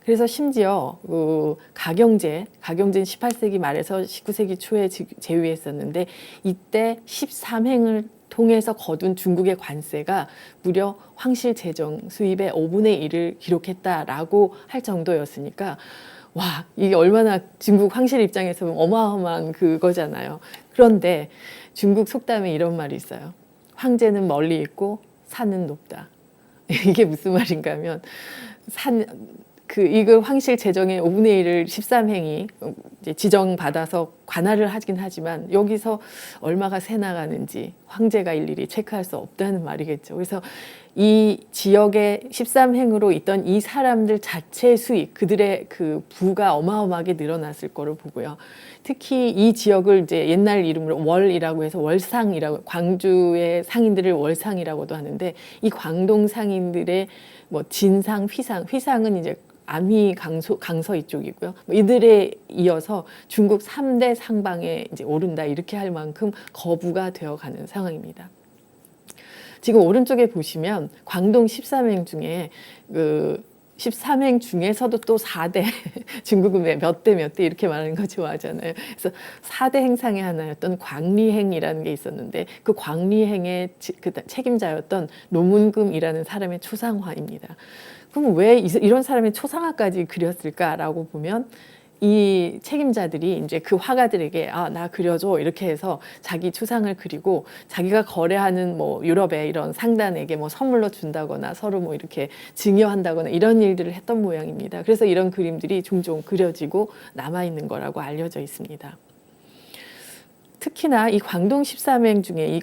[SPEAKER 1] 그래서 심지어 그 가경제는 18세기 말에서 19세기 초에 제위했었는데 이때 13행을 통해서 거둔 중국의 관세가 무려 황실 재정 수입의 5분의 1을 기록했다라고 할 정도였으니까 와, 이게 얼마나 중국 황실 입장에서 어마어마한 그거잖아요. 그런데 중국 속담에 이런 말이 있어요. 황제는 멀리 있고 산은 높다. 이게 무슨 말인가 하면 이거 황실 재정의 5분의 1을 13행이 이제 지정받아서 관할을 하긴 하지만 여기서 얼마가 새 나가는지 황제가 일일이 체크할 수 없다는 말이겠죠. 그래서 이 지역의 13행으로 있던 이 사람들 자체의 수익, 그들의 그 부가 어마어마하게 늘어났을 거로 보고요. 특히 이 지역을 이제 옛날 이름으로 월이라고 해서 월상이라고, 광주의 상인들을 월상이라고도 하는데 이 광동 상인들의 뭐 진상, 휘상은 이제 안휘 강서 이쪽이고요. 이들에 이어서 중국 3대 상방에 이제 오른다 이렇게 할 만큼 거부가 되어가는 상황입니다. 지금 오른쪽에 보시면 광동 13행 중에 그 13행 중에서도 또 4대 중국은 몇 대 이렇게 말하는 거 좋아하잖아요. 그래서 4대 행상의 하나였던 광리행이라는 게 있었는데 그 광리행의 그 책임자였던 노문금이라는 사람의 초상화입니다. 그럼 왜 이런 사람의 초상화까지 그렸을까라고 보면 이 책임자들이 이제 그 화가들에게 나 그려줘 이렇게 해서 자기 추상을 그리고 자기가 거래하는 뭐 유럽의 이런 상단에게 뭐 선물로 준다거나 서로 뭐 이렇게 증여한다거나 이런 일들을 했던 모양입니다. 그래서 이런 그림들이 종종 그려지고 남아있는 거라고 알려져 있습니다. 특히나 이 광동 13행 중에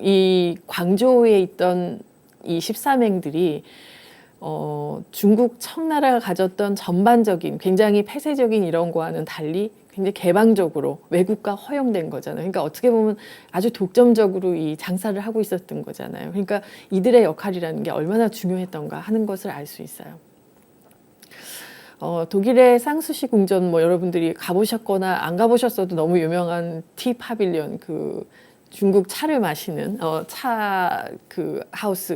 [SPEAKER 1] 이 광조에 있던 이 13행들이 중국 청나라가 가졌던 전반적인 굉장히 폐쇄적인 이런 거와는 달리 굉장히 개방적으로 외국과 허용된 거잖아요. 그러니까 어떻게 보면 아주 독점적으로 이 장사를 하고 있었던 거잖아요. 그러니까 이들의 역할이라는 게 얼마나 중요했던가 하는 것을 알 수 있어요. 독일의 쌍수시 궁전 뭐 여러분들이 가보셨거나 안 가보셨어도 너무 유명한 티 파빌리온, 그 중국 차를 마시는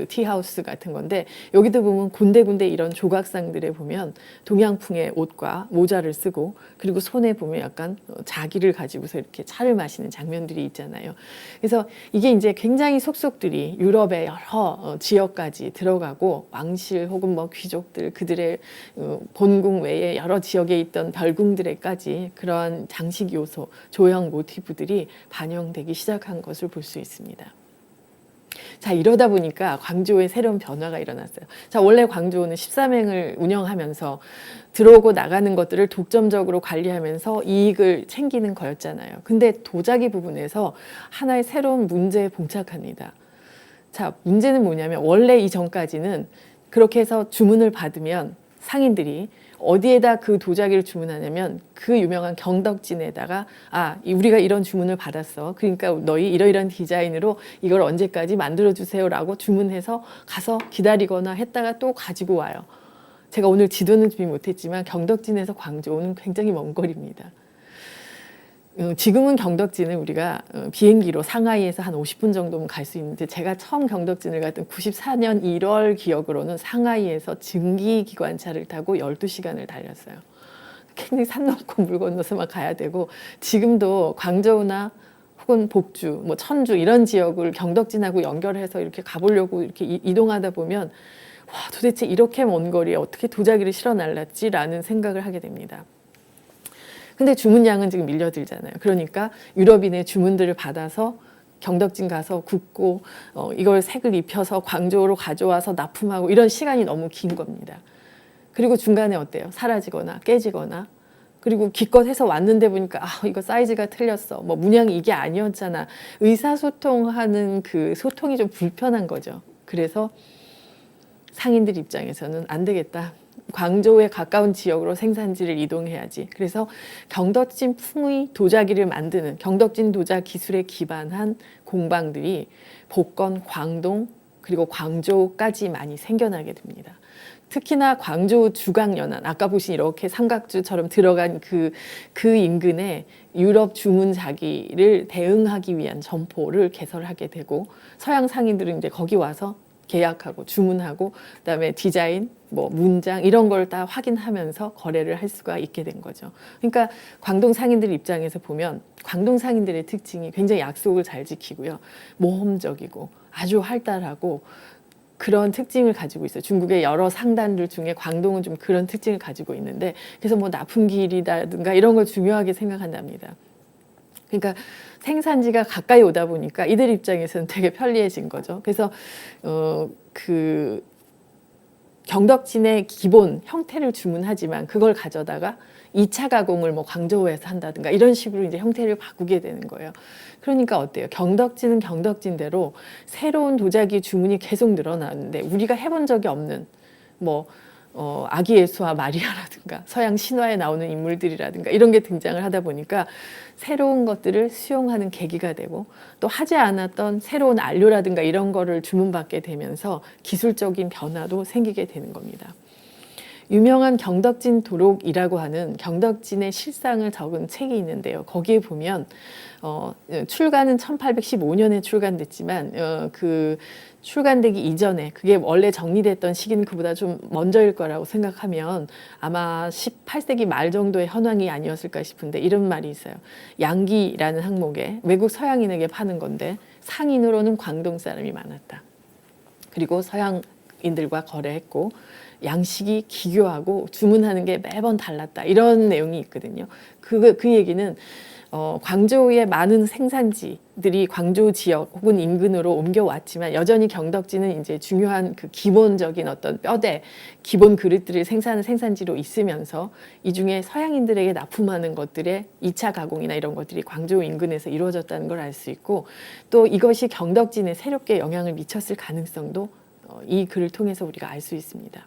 [SPEAKER 1] 티 하우스 같은 건데 여기도 보면 군데군데 이런 조각상들에 보면 동양풍의 옷과 모자를 쓰고 그리고 손에 보면 약간 자기를 가지고서 이렇게 차를 마시는 장면들이 있잖아요. 그래서 이게 이제 굉장히 속속들이 유럽의 여러 지역까지 들어가고 왕실 혹은 뭐 귀족들 그들의 본궁 외에 여러 지역에 있던 별궁들에까지 그러한 장식 요소, 조형 모티브들이 반영되기 시작한 것을 볼 수 있습니다. 자, 이러다 보니까 광주에 새로운 변화가 일어났어요. 자, 원래 광주는 13행을 운영하면서 들어오고 나가는 것들을 독점적으로 관리하면서 이익을 챙기는 거였잖아요. 근데 도자기 부분에서 하나의 새로운 문제에 봉착합니다. 자, 문제는 뭐냐면 원래 이전까지는 그렇게 해서 주문을 받으면 상인들이 어디에다 그 도자기를 주문하냐면 그 유명한 경덕진에다가 우리가 이런 주문을 받았어. 그러니까 너희 이러이러한 디자인으로 이걸 언제까지 만들어주세요라고 주문해서 가서 기다리거나 했다가 또 가지고 와요. 제가 오늘 지도는 준비 못했지만 경덕진에서 광주는 굉장히 먼 거리입니다. 지금은 경덕진을 우리가 비행기로 상하이에서 한 50분 정도면 갈 수 있는데 제가 처음 경덕진을 갔던 94년 1월 기억으로는 상하이에서 증기기관차를 타고 12시간을 달렸어요. 굉장히 산 넘고 물 건너서 막 가야 되고 지금도 광저우나 혹은 복주, 뭐 천주 이런 지역을 경덕진하고 연결해서 이렇게 가보려고 이렇게 이동하다 보면 와, 도대체 이렇게 먼 거리에 어떻게 도자기를 실어 날랐지라는 생각을 하게 됩니다. 근데 주문량은 지금 밀려들잖아요. 그러니까 유럽인의 주문들을 받아서 경덕진 가서 굽고 이걸 색을 입혀서 광저우로 가져와서 납품하고 이런 시간이 너무 긴 겁니다. 그리고 중간에 어때요? 사라지거나 깨지거나 그리고 기껏 해서 왔는데 보니까 이거 사이즈가 틀렸어. 뭐 문양이 이게 아니었잖아. 의사소통하는 그 소통이 좀 불편한 거죠. 그래서 상인들 입장에서는 안 되겠다. 광저우에 가까운 지역으로 생산지를 이동해야지. 그래서 경덕진 풍의 도자기를 만드는 경덕진 도자 기술에 기반한 공방들이 복건, 광동, 그리고 광저우까지 많이 생겨나게 됩니다. 특히나 광저우 주강연안, 아까 보신 이렇게 삼각주처럼 들어간 그 인근에 유럽 주문 자기를 대응하기 위한 점포를 개설하게 되고, 서양 상인들은 이제 거기 와서 계약하고 주문하고, 그다음에 디자인, 뭐 문장 이런 걸 다 확인하면서 거래를 할 수가 있게 된 거죠. 그러니까 광동 상인들 입장에서 보면 광동 상인들의 특징이 굉장히 약속을 잘 지키고요, 모험적이고 아주 활달하고 그런 특징을 가지고 있어요. 중국의 여러 상단들 중에 광동은 좀 그런 특징을 가지고 있는데, 그래서 뭐 납품길이라든가 이런 걸 중요하게 생각한답니다. 그러니까 생산지가 가까이 오다 보니까 이들 입장에서는 되게 편리해진 거죠. 그래서 그 경덕진의 기본 형태를 주문하지만 그걸 가져다가 2차 가공을 뭐 광저우에서 한다든가 이런 식으로 이제 형태를 바꾸게 되는 거예요. 그러니까 어때요? 경덕진은 경덕진대로 새로운 도자기 주문이 계속 늘어나는데, 우리가 해본 적이 없는 뭐 아기 예수와 마리아라든가 서양 신화에 나오는 인물들이라든가 이런 게 등장을 하다 보니까 새로운 것들을 수용하는 계기가 되고, 또 하지 않았던 새로운 안료라든가 이런 거를 주문받게 되면서 기술적인 변화도 생기게 되는 겁니다. 유명한 경덕진 도록이라고 하는 경덕진의 실상을 적은 책이 있는데요. 거기에 보면 출간은 1815년에 출간됐지만 그 출간되기 이전에, 그게 원래 정리됐던 시기는 그보다 좀 먼저일 거라고 생각하면 아마 18세기 말 정도의 현황이 아니었을까 싶은데, 이런 말이 있어요. 양기라는 항목에 외국 서양인에게 파는 건데 상인으로는 광동 사람이 많았다. 그리고 서양인들과 거래했고 양식이 기교하고 주문하는 게 매번 달랐다, 이런 내용이 있거든요. 그 얘기는 광저우의 많은 생산지들이 광저우 지역 혹은 인근으로 옮겨왔지만 여전히 경덕진은 이제 중요한 그 기본적인 어떤 뼈대, 기본 그릇들을 생산하는 생산지로 있으면서 이 중에 서양인들에게 납품하는 것들의 2차 가공이나 이런 것들이 광저우 인근에서 이루어졌다는 걸 알 수 있고, 또 이것이 경덕진에 새롭게 영향을 미쳤을 가능성도 이 글을 통해서 우리가 알 수 있습니다.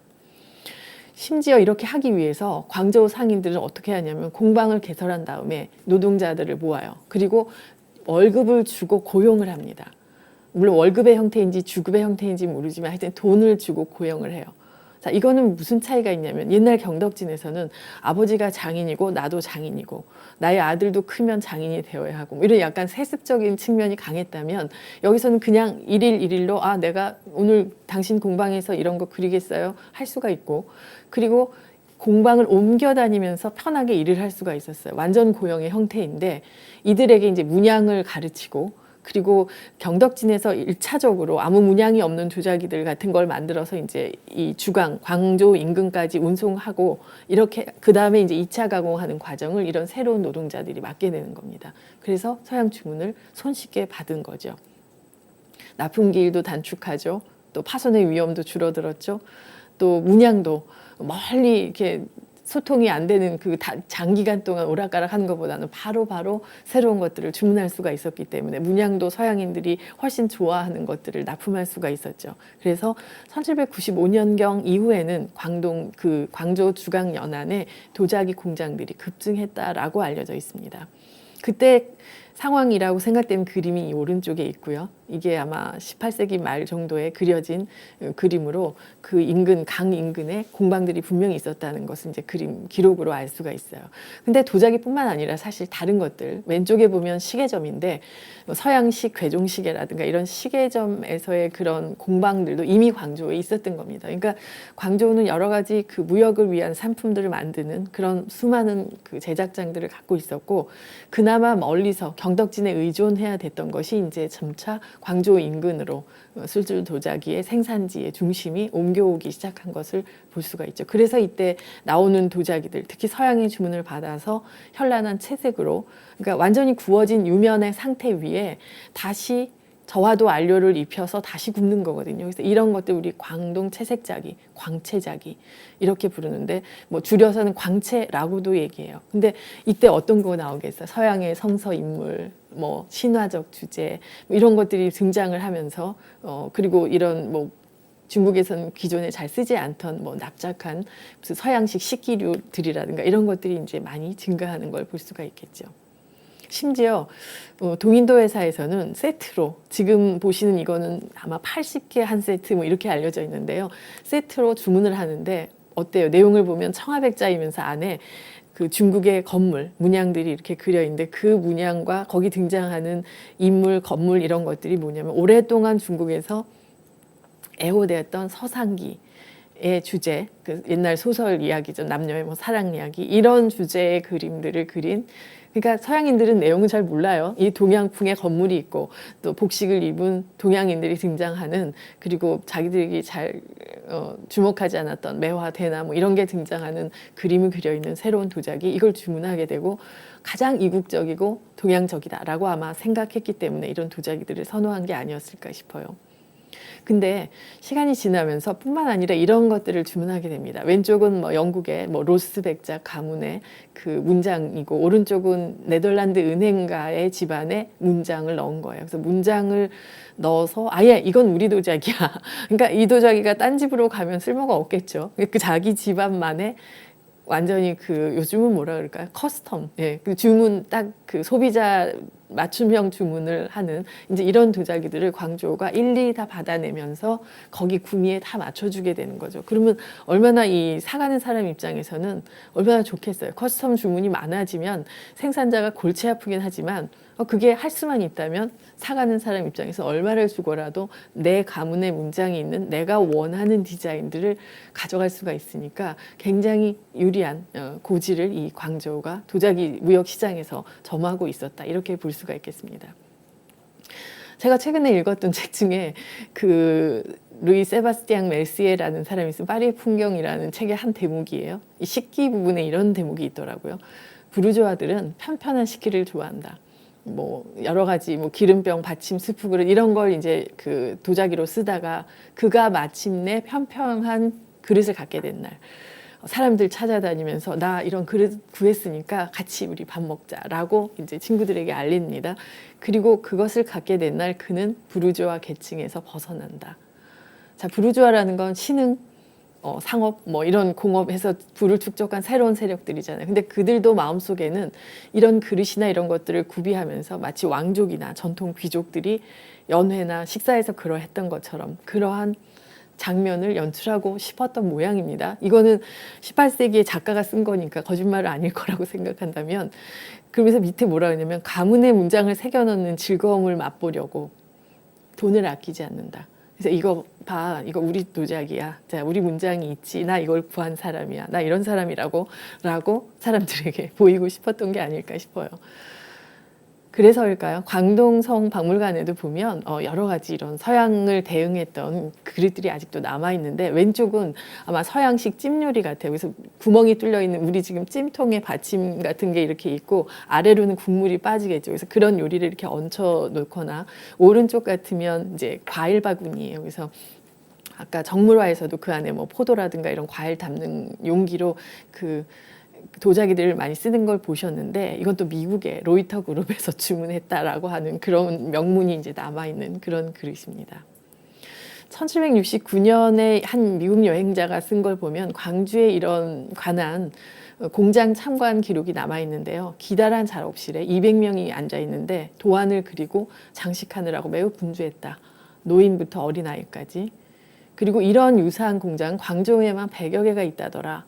[SPEAKER 1] 심지어 이렇게 하기 위해서 광저우 상인들은 어떻게 하냐면 공방을 개설한 다음에 노동자들을 모아요. 그리고 월급을 주고 고용을 합니다. 물론 월급의 형태인지 주급의 형태인지 모르지만 하여튼 돈을 주고 고용을 해요. 자, 이거는 무슨 차이가 있냐면, 옛날 경덕진에서는 아버지가 장인이고 나도 장인이고 나의 아들도 크면 장인이 되어야 하고 이런 약간 세습적인 측면이 강했다면, 여기서는 그냥 일일 일일로 내가 오늘 당신 공방에서 이런 거 그리겠어요 할 수가 있고, 그리고 공방을 옮겨 다니면서 편하게 일을 할 수가 있었어요. 완전 고용의 형태인데 이들에게 이제 문양을 가르치고, 그리고 경덕진에서 1차적으로 아무 문양이 없는 도자기들 같은 걸 만들어서 이제 이 주강, 광저우 인근까지 운송하고, 이렇게 그 다음에 이제 2차 가공하는 과정을 이런 새로운 노동자들이 맡게 되는 겁니다. 그래서 서양 주문을 손쉽게 받은 거죠. 납품기일도 단축하죠. 또 파손의 위험도 줄어들었죠. 또 문양도 멀리 이렇게 소통이 안 되는 그 장기간 동안 오락가락 하는 것보다는 바로 새로운 것들을 주문할 수가 있었기 때문에 문양도 서양인들이 훨씬 좋아하는 것들을 납품할 수가 있었죠. 그래서 1795년경 이후에는 광저우 주강 연안에 도자기 공장들이 급증했다라고 알려져 있습니다. 그때 상황이라고 생각되는 그림이 이 오른쪽에 있고요. 이게 아마 18세기 말 정도에 그려진 그림으로 그 인근, 강 인근에 공방들이 분명히 있었다는 것을 이제 기록으로 알 수가 있어요. 근데 도자기뿐만 아니라 사실 다른 것들, 왼쪽에 보면 시계점인데 서양식 괴종시계라든가 이런 시계점에서의 그런 공방들도 이미 광저우에 있었던 겁니다. 그러니까 광저우는 여러 가지 그 무역을 위한 상품들을 만드는 그런 수많은 그 제작장들을 갖고 있었고, 그나마 멀리서 경덕진에 의존해야 됐던 것이 이제 점차 광저우 인근으로 술주 도자기의 생산지의 중심이 옮겨오기 시작한 것을 볼 수가 있죠. 그래서 이때 나오는 도자기들, 특히 서양의 주문을 받아서 현란한 채색으로, 그러니까 완전히 구워진 유면의 상태 위에 다시 저화도 안료를 입혀서 다시 굽는 거거든요. 그래서 이런 것들 우리 광동 채색자기, 광채자기 이렇게 부르는데, 뭐 줄여서는 광채라고도 얘기해요. 근데 이때 어떤 거 나오겠어요? 서양의 성서 인물, 뭐 신화적 주제, 뭐 이런 것들이 등장을 하면서 그리고 이런 뭐 중국에서는 기존에 잘 쓰지 않던 뭐 납작한 무슨 서양식 식기류들이라든가 이런 것들이 이제 많이 증가하는 걸 볼 수가 있겠죠. 심지어 동인도 회사에서는 세트로 지금 보시는 이거는 아마 80개 한 세트 뭐 이렇게 알려져 있는데요. 세트로 주문을 하는데 어때요? 내용을 보면 청아백자이면서 안에 그 중국의 건물, 문양들이 이렇게 그려 있는데 그 문양과 거기 등장하는 인물, 건물 이런 것들이 뭐냐면 오랫동안 중국에서 애호되었던 서상기의 주제, 그 옛날 소설 이야기죠. 남녀의 뭐 사랑 이야기 이런 주제의 그림들을 그린. 그러니까 서양인들은 내용을 잘 몰라요. 이 동양풍의 건물이 있고 또 복식을 입은 동양인들이 등장하는, 그리고 자기들이 잘 주목하지 않았던 매화, 대나 뭐 이런 게 등장하는 그림을 그려 있는 새로운 도자기, 이걸 주문하게 되고 가장 이국적이고 동양적이다라고 아마 생각했기 때문에 이런 도자기들을 선호한 게 아니었을까 싶어요. 근데 시간이 지나면서 뿐만 아니라 이런 것들을 주문하게 됩니다. 왼쪽은 뭐 영국의 뭐 로스 백작 가문의 그 문장이고 오른쪽은 네덜란드 은행가의 집안에 문장을 넣은 거예요. 그래서 문장을 넣어서 아예 이건 우리 도자기야. 그러니까 이 도자기가 딴 집으로 가면 쓸모가 없겠죠. 그 자기 집안만의 완전히 그 요즘은 뭐라 그럴까요? 커스텀. 예. 그 주문 딱 그 소비자 맞춤형 주문을 하는 이제 이런 도자기들을 광조가 일일이 다 받아내면서 거기 구미에 다 맞춰주게 되는 거죠. 그러면 얼마나 이 사가는 사람 입장에서는 얼마나 좋겠어요. 커스텀 주문이 많아지면 생산자가 골치 아프긴 하지만 그게 할 수만 있다면 사가는 사람 입장에서 얼마를 주고라도 내 가문의 문장이 있는 내가 원하는 디자인들을 가져갈 수가 있으니까 굉장히 유리한 고지를 이 광저우가 도자기 무역 시장에서 점하고 있었다, 이렇게 볼 수가 있겠습니다. 제가 최근에 읽었던 책 중에 그 루이 세바스티앙 멜시에라는 사람이 쓴 파리의 풍경이라는 책의 한 대목이에요. 이 식기 부분에 이런 대목이 있더라고요. 부르주아들은 편편한 식기를 좋아한다. 뭐 여러 가지 뭐 기름병, 받침, 스프 그릇 이런 걸 이제 그 도자기로 쓰다가 그가 마침내 편평한 그릇을 갖게 된 날, 사람들 찾아다니면서 나 이런 그릇 구했으니까 같이 우리 밥 먹자라고 이제 친구들에게 알립니다. 그리고 그것을 갖게 된 날 그는 부르주아 계층에서 벗어난다. 자, 부르주아라는 건 신흥 상업 뭐 이런 공업에서 부를 축적한 새로운 세력들이잖아요. 근데 그들도 마음속에는 이런 그릇이나 이런 것들을 구비하면서 마치 왕족이나 전통 귀족들이 연회나 식사에서 그러했던 것처럼 그러한 장면을 연출하고 싶었던 모양입니다. 이거는 18세기에 작가가 쓴 거니까 거짓말은 아닐 거라고 생각한다면, 그러면서 밑에 뭐라 그러냐면 가문의 문장을 새겨넣는 즐거움을 맛보려고 돈을 아끼지 않는다. 그래서 이거 봐, 이거 우리 도자기야. 자, 우리 문장이 있지. 나 이걸 구한 사람이야. 나 이런 사람이라고 라고 사람들에게 보이고 싶었던 게 아닐까 싶어요. 그래서일까요? 광동성 박물관에도 보면 여러 가지 이런 서양을 대응했던 그릇들이 아직도 남아있는데 왼쪽은 아마 서양식 찜 요리 같아요. 그래서 구멍이 뚫려 있는 우리 지금 찜통에 받침 같은 게 이렇게 있고 아래로는 국물이 빠지겠죠. 그래서 그런 요리를 이렇게 얹혀 놓거나, 오른쪽 같으면 이제 과일 바구니예요. 그래서 아까 정물화에서도 그 안에 뭐 포도라든가 이런 과일 담는 용기로 그 도자기들을 많이 쓰는 걸 보셨는데, 이건 또 미국의 로이터 그룹에서 주문했다라고 하는 그런 명문이 이제 남아있는 그런 그릇입니다. 1769년에 한 미국 여행자가 쓴 걸 보면 광주에 이런 관한 공장 참관 기록이 남아있는데요. 기다란 작업실에 200명이 앉아있는데 도안을 그리고 장식하느라고 매우 분주했다. 노인부터 어린아이까지. 그리고 이런 유사한 공장은 광저우에만 100여 개가 있다더라.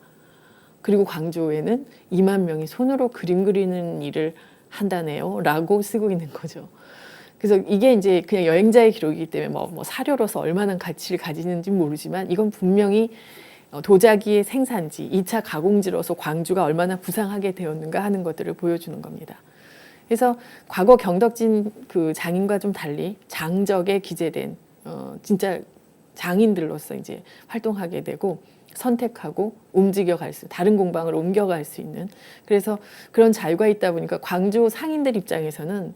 [SPEAKER 1] 그리고 광저우에는 2만 명이 손으로 그림 그리는 일을 한다네요 라고 쓰고 있는 거죠. 그래서 이게 이제 그냥 여행자의 기록이기 때문에 뭐 사료로서 얼마나 가치를 가지는지 모르지만 이건 분명히 도자기의 생산지, 2차 가공지로서 광주가 얼마나 부상하게 되었는가 하는 것들을 보여주는 겁니다. 그래서 과거 경덕진 그 장인과 좀 달리 장적에 기재된 진짜 장인들로서 이제 활동하게 되고 선택하고 움직여갈 수, 다른 공방을 옮겨갈 수 있는, 그래서 그런 자유가 있다 보니까 광주 상인들 입장에서는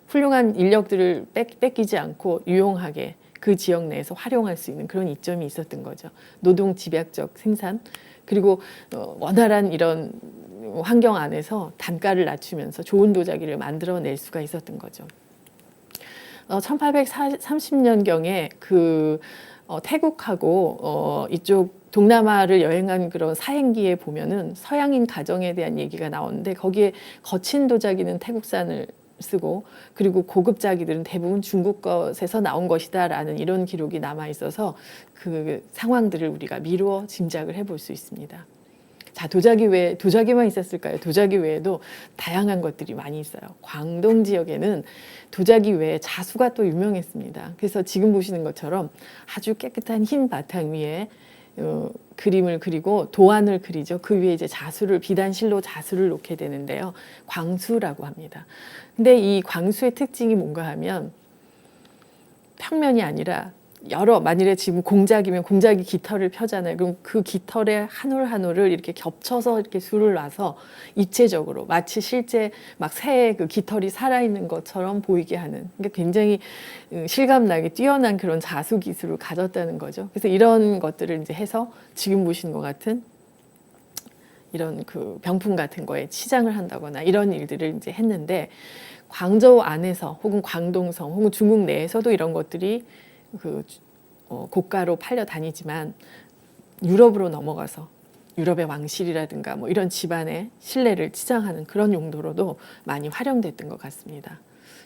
[SPEAKER 1] 훌륭한 인력들을 뺏기지 않고 유용하게 그 지역 내에서 활용할 수 있는 그런 이점이 있었던 거죠. 노동 집약적 생산, 그리고 원활한 이런 환경 안에서 단가를 낮추면서 좋은 도자기를 만들어낼 수가 있었던 거죠. 1830년경에 그 태국하고 이쪽 동남아를 여행한 그런 사행기에 보면은 서양인 가정에 대한 얘기가 나오는데 거기에 거친 도자기는 태국산을 쓰고 그리고 고급 자기들은 대부분 중국 것에서 나온 것이다라는 이런 기록이 남아 있어서 그 상황들을 우리가 미루어 짐작을 해볼 수 있습니다. 자, 도자기만 있었을까요? 도자기 외에도 다양한 것들이 많이 있어요. 광동 지역에는 도자기 외에 자수가 또 유명했습니다. 그래서 지금 보시는 것처럼 아주 깨끗한 흰 바탕 위에 그림을 그리고 도안을 그리죠. 그 위에 이제 비단실로 자수를 놓게 되는데요. 광수라고 합니다. 근데 이 광수의 특징이 뭔가 하면 평면이 아니라 만일에 지금 공작이면 공작이 깃털을 펴잖아요. 그럼 그 깃털의 한 올 한 올을 이렇게 겹쳐서 이렇게 술을 놔서 입체적으로 마치 실제 막 새의 그 깃털이 살아있는 것처럼 보이게 하는, 그러니까 굉장히 실감나게 뛰어난 그런 자수 기술을 가졌다는 거죠. 그래서 이런 것들을 이제 해서 지금 보시는 것 같은 이런 그 병풍 같은 거에 치장을 한다거나 이런 일들을 이제 했는데, 광저우 안에서 혹은 광동성 혹은 중국 내에서도 이런 것들이 고가로 팔려 다니지만 유럽으로 넘어가서 유럽의 왕실이라든가 뭐 이런 집안의 신뢰를 치장하는 그런 용도로도 많이 활용됐던 것 같습니다.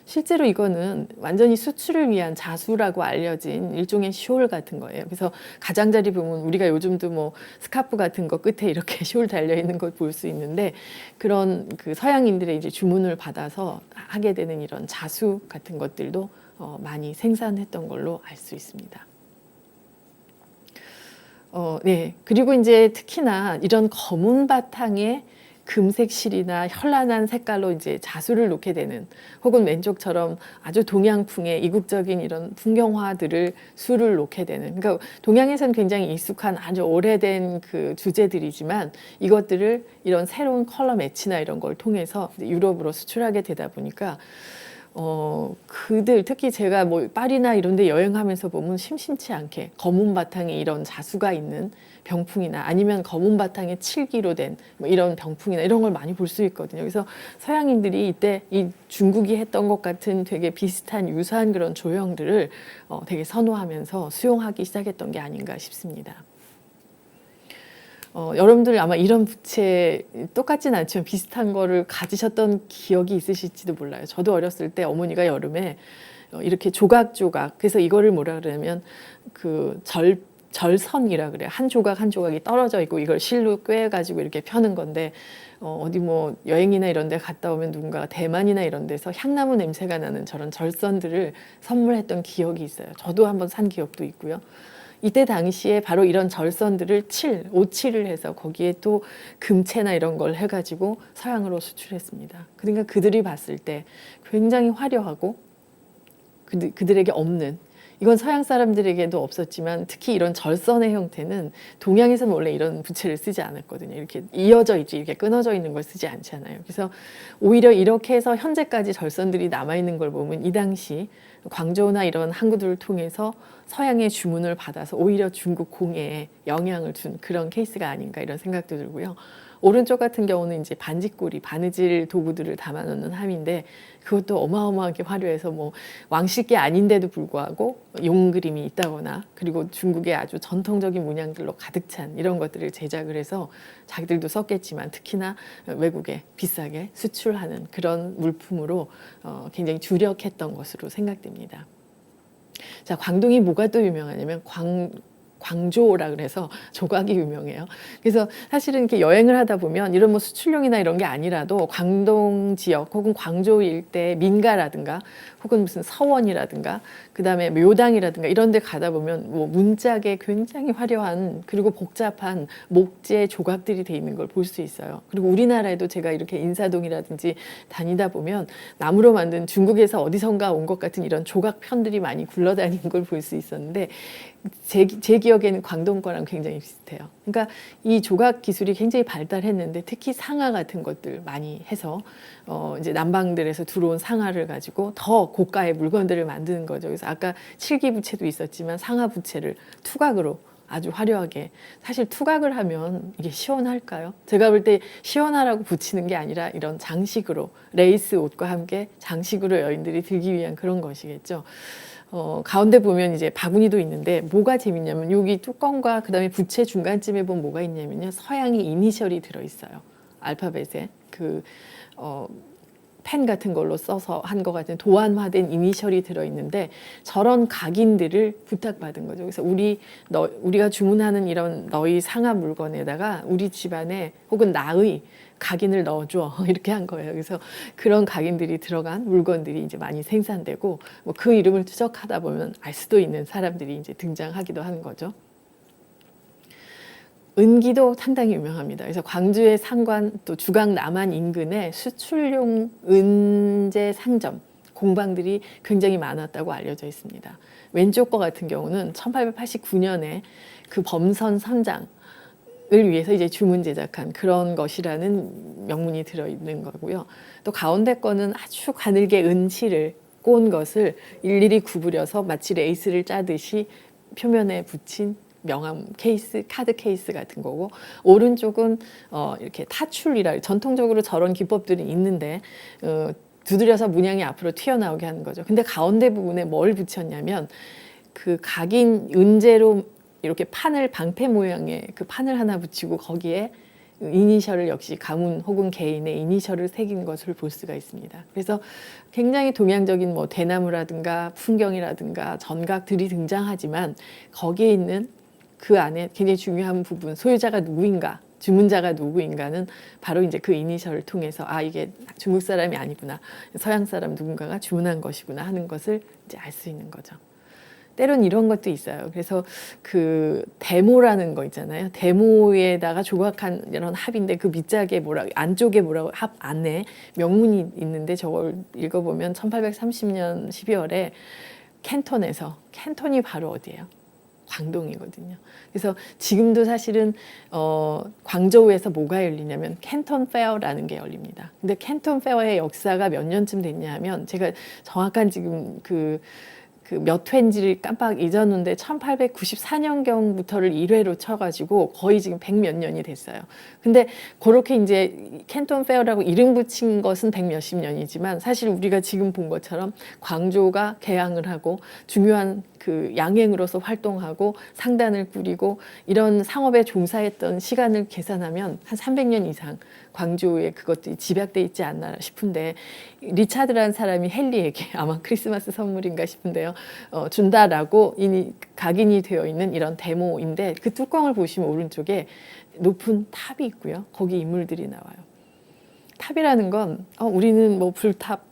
[SPEAKER 1] 실제로 이거는 완전히 수출을 위한 자수라고 알려진 일종의 숄 같은 거예요. 그래서 가장자리 보면 우리가 요즘도 뭐 스카프 같은 거 끝에 이렇게 숄 달려 있는 걸 볼 수 있는데, 그런 그 서양인들의 이제 주문을 받아서 하게 되는 이런 자수 같은 것들도 많이 생산했던 걸로 알 수 있습니다. 네. 그리고 이제 특히나 이런 검은 바탕에 금색 실이나 현란한 색깔로 이제 자수를 놓게 되는, 혹은 왼쪽처럼 아주 동양풍의 이국적인 이런 풍경화들을 수를 놓게 되는, 그러니까 동양에서는 굉장히 익숙한 아주 오래된 그 주제들이지만 이것들을 이런 새로운 컬러 매치나 이런 걸 통해서 유럽으로 수출하게 되다 보니까 그들 특히 제가 뭐 파리나 이런 데 여행하면서 보면 심심치 않게 검은 바탕에 이런 자수가 있는 병풍이나 아니면 검은 바탕에 칠기로 된 뭐 이런 병풍이나 이런 걸 많이 볼 수 있거든요. 그래서 서양인들이 이때 이 중국이 했던 것 같은 되게 비슷한 유사한 그런 조형들을 되게 선호하면서 수용하기 시작했던 게 아닌가 싶습니다. 여러분들 아마 이런 부채 똑같진 않지만 비슷한 거를 가지셨던 기억이 있으실지도 몰라요. 저도 어렸을 때 어머니가 여름에 이렇게 조각조각, 그래서 이거를 뭐라 그러냐면 그 절선이라 그래요. 한 조각 한 조각이 떨어져 있고 이걸 실로 꿰가지고 이렇게 펴는 건데, 어디 뭐 여행이나 이런 데 갔다 오면 누군가가 대만이나 이런 데서 향나무 냄새가 나는 저런 절선들을 선물했던 기억이 있어요. 저도 한번 산 기억도 있고요. 이때 당시에 바로 이런 절선들을 오칠을 해서 거기에 또 금채나 이런 걸 해가지고 서양으로 수출했습니다. 그러니까 그들이 봤을 때 굉장히 화려하고 그들에게 없는, 이건 서양 사람들에게도 없었지만 특히 이런 절선의 형태는 동양에서는 원래 이런 부채를 쓰지 않았거든요. 이렇게 이어져 있지, 이렇게 끊어져 있는 걸 쓰지 않잖아요. 그래서 오히려 이렇게 해서 현재까지 절선들이 남아있는 걸 보면 이 당시 광저우나 이런 항구들을 통해서 서양의 주문을 받아서 오히려 중국 공예에 영향을 준 그런 케이스가 아닌가 이런 생각도 들고요. 오른쪽 같은 경우는 이제 반지꼬리, 바느질 도구들을 담아놓는 함인데 그것도 어마어마하게 화려해서 뭐 왕실게 아닌데도 불구하고 용 그림이 있다거나, 그리고 중국의 아주 전통적인 문양들로 가득 찬 이런 것들을 제작을 해서 자기들도 썼겠지만 특히나 외국에 비싸게 수출하는 그런 물품으로 굉장히 주력했던 것으로 생각됩니다. 자, 광동이 뭐가 또 유명하냐면 광조라 그래서 조각이 유명해요. 그래서 사실은 이렇게 여행을 하다 보면 이런 뭐 수출용이나 이런 게 아니라도 광동 지역 혹은 광저우 일대 민가라든가 혹은 무슨 서원이라든가 그다음에 묘당이라든가 이런 데 가다 보면 뭐 문짝에 굉장히 화려한 그리고 복잡한 목재 조각들이 돼 있는 걸 볼 수 있어요. 그리고 우리나라에도 제가 이렇게 인사동이라든지 다니다 보면 나무로 만든 중국에서 어디선가 온 것 같은 이런 조각편들이 많이 굴러다니는 걸 볼 수 있었는데 제 기억에는 광동 거랑 굉장히 비슷해요. 그러니까 이 조각 기술이 굉장히 발달했는데 특히 상화 같은 것들 많이 해서 이제 남방들에서 들어온 상화를 가지고 더 고가의 물건들을 만드는 거죠. 그래서 아까 칠기 부채도 있었지만 상화 부채를 투각으로 아주 화려하게, 사실 투각을 하면 이게 시원할까요? 제가 볼 때 시원하라고 붙이는 게 아니라 이런 장식으로 레이스 옷과 함께 장식으로 여인들이 들기 위한 그런 것이겠죠. 가운데 보면 이제 바구니도 있는데 뭐가 재밌냐면 여기 뚜껑과 그다음에 부채 중간쯤에 보면 뭐가 있냐면요. 서양의 이니셜이 들어있어요. 알파벳에 펜 같은 걸로 써서 한 것 같은 도안화된 이니셜이 들어있는데 저런 각인들을 부탁받은 거죠. 그래서 우리가 주문하는 이런 너희 상하 물건에다가 우리 집안에 혹은 나의 각인을 넣어줘 이렇게 한 거예요. 그래서 그런 각인들이 들어간 물건들이 이제 많이 생산되고 뭐 그 이름을 추적하다 보면 알 수도 있는 사람들이 이제 등장하기도 하는 거죠. 은기도 상당히 유명합니다. 그래서 광주의 상관 또 주강 남한 인근에 수출용 은재 상점 공방들이 굉장히 많았다고 알려져 있습니다. 왼쪽 거 같은 경우는 1889년에 그 범선 선장을 위해서 이제 주문 제작한 그런 것이라는 명문이 들어있는 거고요. 또 가운데 거는 아주 가늘게 은실을 꼰 것을 일일이 구부려서 마치 레이스를 짜듯이 표면에 붙인 명함 케이스, 카드 케이스 같은 거고, 오른쪽은 이렇게 타출이라 전통적으로 저런 기법들이 있는데 두드려서 문양이 앞으로 튀어나오게 하는 거죠. 근데 가운데 부분에 뭘 붙였냐면 그 각인 은재로 이렇게 판을 방패 모양의 그 판을 하나 붙이고 거기에 이니셜을 역시 가문 혹은 개인의 이니셜을 새긴 것을 볼 수가 있습니다. 그래서 굉장히 동양적인 뭐 대나무라든가 풍경이라든가 전각들이 등장하지만 거기에 있는 그 안에 굉장히 중요한 부분, 소유자가 누구인가, 주문자가 누구인가는 바로 이제 그 이니셜을 통해서 아, 이게 중국 사람이 아니구나, 서양 사람 누군가가 주문한 것이구나 하는 것을 이제 알 수 있는 거죠. 때론 이런 것도 있어요. 그래서 그 데모라는 거 있잖아요. 데모에다가 조각한 이런 합인데 그 밑짝에 안쪽에 뭐라고 합 안에 명문이 있는데 저걸 읽어보면 1830년 12월에 캔톤에서, 캔톤이 바로 어디예요? 광동이거든요. 그래서 지금도 사실은 광저우에서 뭐가 열리냐면 캔톤 페어라는 게 열립니다. 근데 캔톤 페어의 역사가 몇 년쯤 됐냐 하면 제가 정확한 지금 그 몇 회인지를 깜빡 잊었는데 1894년경부터를 1회로 쳐가지고 거의 지금 100몇 년이 됐어요. 근데 그렇게 이제 캔톤 페어라고 이름 붙인 것은 100몇십 년이지만 사실 우리가 지금 본 것처럼 광조가 개항을 하고 중요한 그 양행으로서 활동하고 상단을 꾸리고 이런 상업에 종사했던 시간을 계산하면 한 300년 이상 광주에 그것들이 집약돼 있지 않나 싶은데, 리차드라는 사람이 헨리에게 아마 크리스마스 선물인가 싶은데요, 준다라고 각인이 되어 있는 이런 데모인데 그 뚜껑을 보시면 오른쪽에 높은 탑이 있고요. 거기 인물들이 나와요. 탑이라는 건 우리는 뭐 불탑,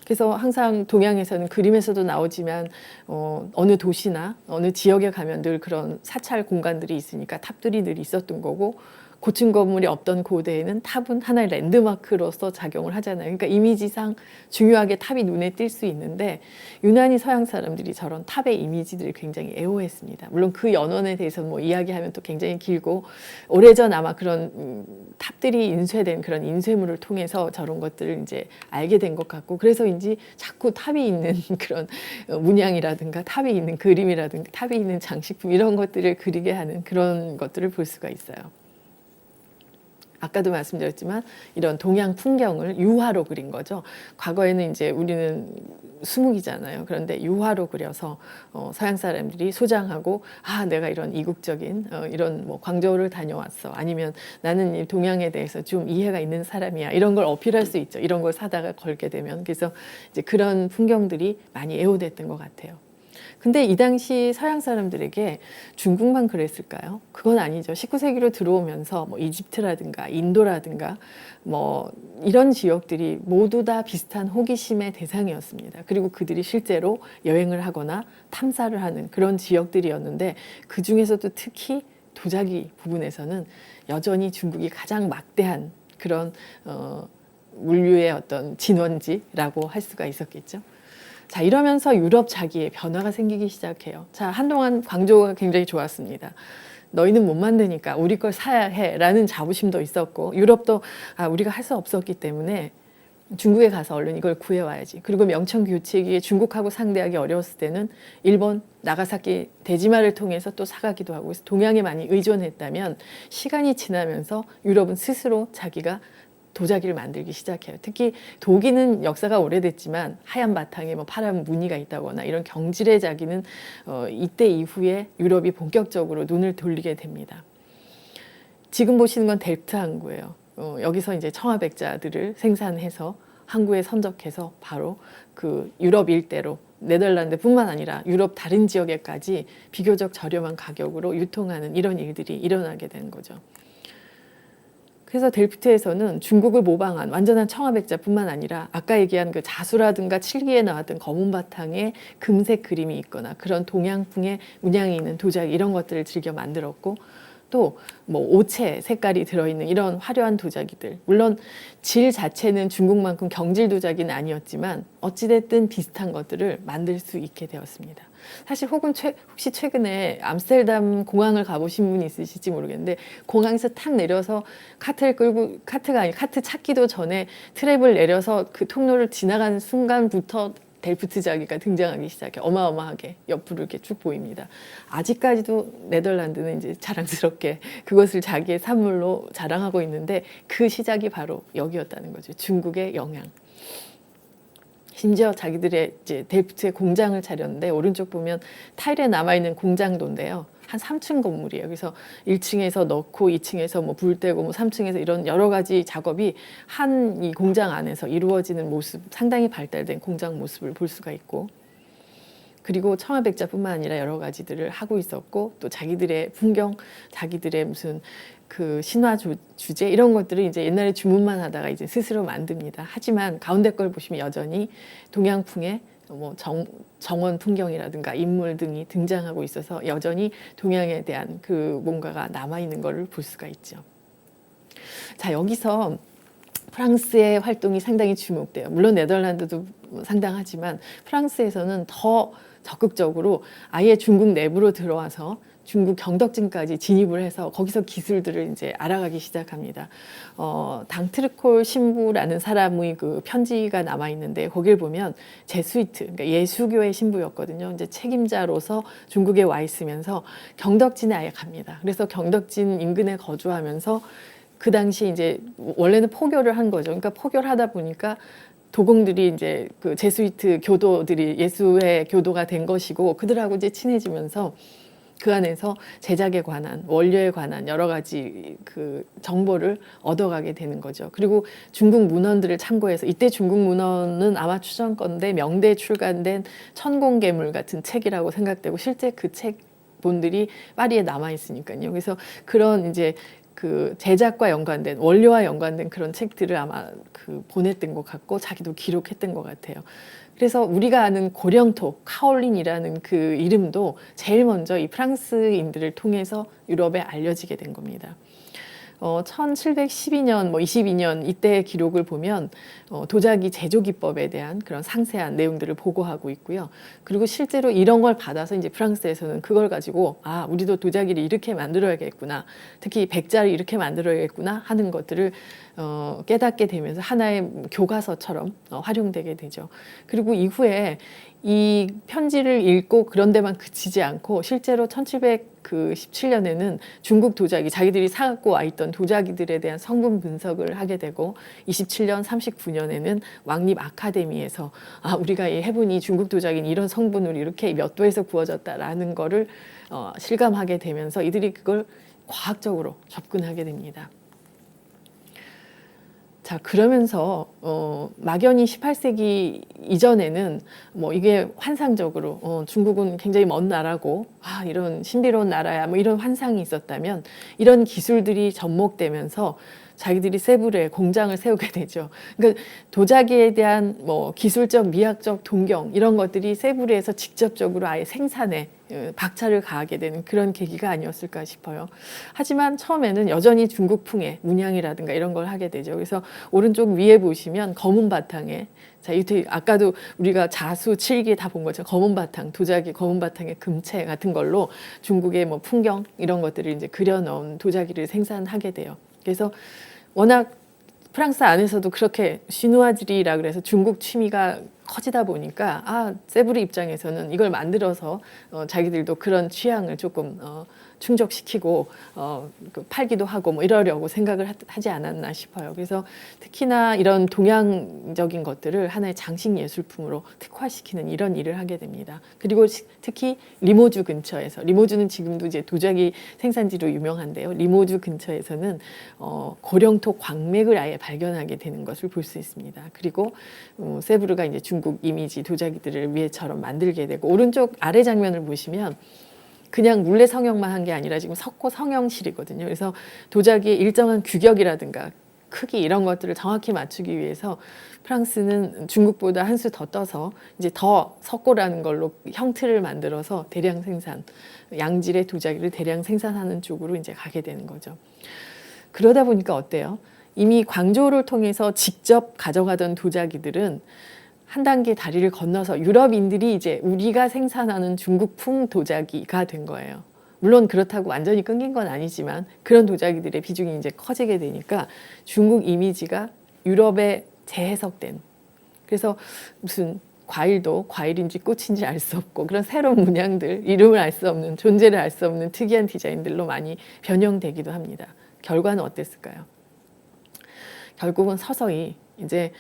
[SPEAKER 1] 그래서 항상 동양에서는 그림에서도 나오지만 어느 도시나 어느 지역에 가면 늘 그런 사찰 공간들이 있으니까 탑들이 늘 있었던 거고, 고층 건물이 없던 고대에는 탑은 하나의 랜드마크로서 작용을 하잖아요. 그러니까 이미지상 중요하게 탑이 눈에 띌 수 있는데 유난히 서양 사람들이 저런 탑의 이미지들을 굉장히 애호했습니다. 물론 그 연원에 대해서 뭐 이야기하면 또 굉장히 길고, 오래전 아마 그런 탑들이 인쇄된 그런 인쇄물을 통해서 저런 것들을 이제 알게 된 것 같고, 그래서인지 자꾸 탑이 있는 그런 문양이라든가 탑이 있는 그림이라든가 탑이 있는 장식품 이런 것들을 그리게 하는 그런 것들을 볼 수가 있어요. 아까도 말씀드렸지만 이런 동양 풍경을 유화로 그린 거죠. 과거에는 이제 우리는 수묵이잖아요. 그런데 유화로 그려서 서양 사람들이 소장하고, 아, 내가 이런 이국적인 이런 뭐 광저우를 다녀왔어, 아니면 나는 이 동양에 대해서 좀 이해가 있는 사람이야, 이런 걸 어필할 수 있죠. 이런 걸 사다가 걸게 되면. 그래서 이제 그런 풍경들이 많이 애호됐던 것 같아요. 근데 이 당시 서양 사람들에게 중국만 그랬을까요? 그건 아니죠. 19세기로 들어오면서 뭐 이집트라든가 인도라든가 뭐 이런 지역들이 모두 다 비슷한 호기심의 대상이었습니다. 그리고 그들이 실제로 여행을 하거나 탐사를 하는 그런 지역들이었는데, 그 중에서도 특히 도자기 부분에서는 여전히 중국이 가장 막대한 그런 물류의 어떤 진원지라고 할 수가 있었겠죠. 자, 이러면서 유럽 자기의 변화가 생기기 시작해요. 자, 한동안 광저우가 굉장히 좋았습니다. 너희는 못 만드니까 우리 걸 사야 해 라는 자부심도 있었고, 유럽도 우리가 할 수 없었기 때문에 중국에 가서 얼른 이걸 구해와야지. 그리고 명청 교체기에 중국하고 상대하기 어려웠을 때는 일본 나가사키 대지마를 통해서 또 사가기도 하고, 그래서 동양에 많이 의존했다면 시간이 지나면서 유럽은 스스로 자기가 도자기를 만들기 시작해요. 특히 도기는 역사가 오래됐지만 하얀 바탕에 뭐 파란 무늬가 있다거나 이런 경질의 자기는 이때 이후에 유럽이 본격적으로 눈을 돌리게 됩니다. 지금 보시는 건 델프트 항구예요. 여기서 이제 청아백자들을 생산해서 항구에 선적해서 바로 그 유럽 일대로 네덜란드뿐만 아니라 유럽 다른 지역에까지 비교적 저렴한 가격으로 유통하는 이런 일들이 일어나게 된 거죠. 그래서 델프트에서는 중국을 모방한 완전한 청아백자뿐만 아니라 아까 얘기한 그 자수라든가 칠기에 나왔던 검은 바탕에 금색 그림이 있거나 그런 동양풍의 문양이 있는 도자기 이런 것들을 즐겨 만들었고 또 뭐 오체 색깔이 들어있는 이런 화려한 도자기들 물론 질 자체는 중국만큼 경질 도자기는 아니었지만 어찌됐든 비슷한 것들을 만들 수 있게 되었습니다. 사실 혹시 최근에 암스테르담 공항을 가보신 분이 있으실지 모르겠는데 공항에서 탁 내려서 카트를 끌고 카트가 아니 카트 찾기도 전에 트랩을 내려서 그 통로를 지나가는 순간부터 델프트 자기가 등장하기 시작해 어마어마하게 옆으로 이렇게 쭉 보입니다. 아직까지도 네덜란드는 이제 자랑스럽게 그것을 자기의 산물로 자랑하고 있는데 그 시작이 바로 여기였다는 거죠. 중국의 영향. 심지어 자기들의 이제 델프트에 공장을 차렸는데 오른쪽 보면 타일에 남아있는 공장도인데요. 한 3층 건물이에요. 그래서 1층에서 넣고 2층에서 뭐 불 떼고 뭐 3층에서 이런 여러 가지 작업이 한 이 공장 안에서 이루어지는 모습, 상당히 발달된 공장 모습을 볼 수가 있고 그리고 청아백자뿐만 아니라 여러 가지들을 하고 있었고 또 자기들의 풍경, 자기들의 무슨 그 신화 주제 이런 것들을 이제 옛날에 주문만 하다가 이제 스스로 만듭니다. 하지만 가운데 걸 보시면 여전히 동양풍의 뭐 정원 풍경이라든가 인물 등이 등장하고 있어서 여전히 동양에 대한 그 뭔가가 남아있는 것을 볼 수가 있죠. 자, 여기서 프랑스의 활동이 상당히 주목돼요. 물론 네덜란드도 상당하지만 프랑스에서는 더 적극적으로 아예 중국 내부로 들어와서 중국 경덕진까지 진입을 해서 거기서 기술들을 이제 알아가기 시작합니다. 당트르콜 신부라는 사람의 그 편지가 남아 있는데 거기를 보면 제수이트, 그러니까 예수교의 신부였거든요. 이제 책임자로서 중국에 와 있으면서 경덕진에 아예 갑니다. 그래서 경덕진 인근에 거주하면서 그 당시 이제 원래는 포교를 한 거죠. 그러니까 포교를 하다 보니까 도공들이 이제 그 제수이트 교도들이 예수의 교도가 된 것이고 그들하고 이제 친해지면서 그 안에서 제작에 관한 원료에 관한 여러 가지 그 정보를 얻어가게 되는 거죠. 그리고 중국 문헌들을 참고해서 이때 중국 문헌은 아마 추정건데 명대에 출간된 천공괴물 같은 책이라고 생각되고 실제 그 책 본들이 파리에 남아 있으니까요. 그래서 그런 이제 그 제작과 연관된 원료와 연관된 그런 책들을 아마 그 보냈던 것 같고 자기도 기록했던 것 같아요. 그래서 우리가 아는 고령토, 카올린이라는 그 이름도 제일 먼저 이 프랑스인들을 통해서 유럽에 알려지게 된 겁니다. 1712년, 22년 이때의 기록을 보면 도자기 제조 기법에 대한 그런 상세한 내용들을 보고하고 있고요. 그리고 실제로 이런 걸 받아서 이제 프랑스에서는 그걸 가지고 우리도 도자기를 이렇게 만들어야겠구나. 특히 백자를 이렇게 만들어야겠구나 하는 것들을 깨닫게 되면서 하나의 교과서처럼 활용되게 되죠. 그리고 이후에 이 편지를 읽고 그런 데만 그치지 않고 실제로 1717년에는 중국 도자기, 자기들이 사갖고 와 있던 도자기들에 대한 성분 분석을 하게 되고 27년, 39년에는 왕립 아카데미에서 우리가 해보니 중국 도자기는 이런 성분으로 이렇게 몇 도에서 구워졌다라는 거를 실감하게 되면서 이들이 그걸 과학적으로 접근하게 됩니다. 자, 그러면서 막연히 18세기 이전에는 뭐 이게 환상적으로 중국은 굉장히 먼 나라고 이런 신비로운 나라야 뭐 이런 환상이 있었다면 이런 기술들이 접목되면서 자기들이 세부레 공장을 세우게 되죠. 그러니까 도자기에 대한 뭐 기술적, 미학적 동경 이런 것들이 세부레에서 직접적으로 아예 생산에 박차를 가하게 되는 그런 계기가 아니었을까 싶어요. 하지만 처음에는 여전히 중국풍의 문양이라든가 이런 걸 하게 되죠. 그래서 오른쪽 위에 보시면 검은 바탕에 자, 이때 아까도 우리가 자수, 칠기 다 본 것처럼 검은 바탕, 도자기 검은 바탕에 금체 같은 걸로 중국의 뭐 풍경 이런 것들을 이제 그려놓은 도자기를 생산하게 돼요. 그래서 워낙 프랑스 안에서도 그렇게 시누아들이라 그래서 중국 취미가 커지다 보니까 세부리 입장에서는 이걸 만들어서 자기들도 그런 취향을 조금 충족시키고 팔기도 하고 뭐 이러려고 생각을 하지 않았나 싶어요. 그래서 특히나 이런 동양적인 것들을 하나의 장식 예술품으로 특화시키는 이런 일을 하게 됩니다. 그리고 특히 리모주 근처에서, 리모주는 지금도 이제 도자기 생산지로 유명한데요. 리모주 근처에서는 고령토 광맥을 아예 발견하게 되는 것을 볼 수 있습니다. 그리고 세브르가 이제 중국 이미지 도자기들을 위에처럼 만들게 되고, 오른쪽 아래 장면을 보시면 그냥 물레 성형만 한 게 아니라 지금 석고 성형실이거든요. 그래서 도자기의 일정한 규격이라든가 크기 이런 것들을 정확히 맞추기 위해서 프랑스는 중국보다 한 수 더 떠서 이제 더 석고라는 걸로 형틀을 만들어서 대량 생산, 양질의 도자기를 대량 생산하는 쪽으로 이제 가게 되는 거죠. 그러다 보니까 어때요? 이미 광조를 통해서 직접 가져가던 도자기들은 한 단계 다리를 건너서 유럽인들이 이제 우리가 생산하는 중국풍 도자기가 된 거예요. 물론 그렇다고 완전히 끊긴 건 아니지만 그런 도자기들의 비중이 이제 커지게 되니까 중국 이미지가 유럽에 재해석된, 그래서 무슨 과일도 과일인지 꽃인지 알 수 없고 그런 새로운 문양들, 이름을 알 수 없는, 존재를 알 수 없는 특이한 디자인들로 많이 변형되기도 합니다. 결과는 어땠을까요? 결국은 서서히 이제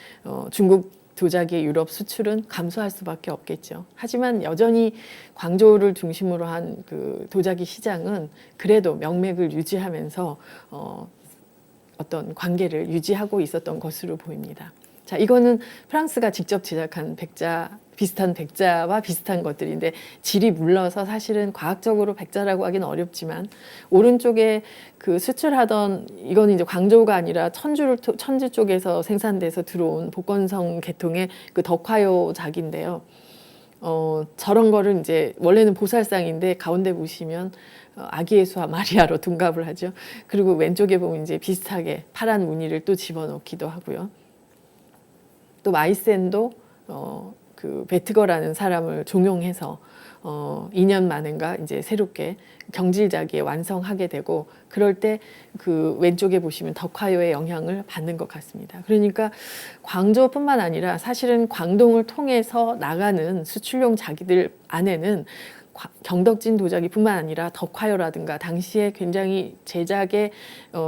[SPEAKER 1] 중국 도자기의 유럽 수출은 감소할 수밖에 없겠죠. 하지만 여전히 광저우를 중심으로 한 그 도자기 시장은 그래도 명맥을 유지하면서 어떤 관계를 유지하고 있었던 것으로 보입니다. 자, 이거는 프랑스가 직접 제작한 백자, 비슷한 백자와 비슷한 것들인데 질이 물러서 사실은 과학적으로 백자라고 하기는 어렵지만, 오른쪽에 그 수출하던, 이거는 이제 광저우가 아니라 천주 쪽에서 생산돼서 들어온 복건성 계통의 그 덕화요 작인데요. 저런 거를 이제 원래는 보살상인데 가운데 보시면 아기 예수와 마리아로 둔갑을 하죠. 그리고 왼쪽에 보면 이제 비슷하게 파란 무늬를 또 집어넣기도 하고요. 또 마이센도 그 베트거라는 사람을 종용해서 2년 만인가 이제 새롭게 경질자기에 완성하게 되고, 그럴 때 그 왼쪽에 보시면 덕화요의 영향을 받는 것 같습니다. 그러니까 광저우뿐만 아니라 사실은 광동을 통해서 나가는 수출용 자기들 안에는 경덕진 도자기뿐만 아니라 덕화요라든가 당시에 굉장히 제작에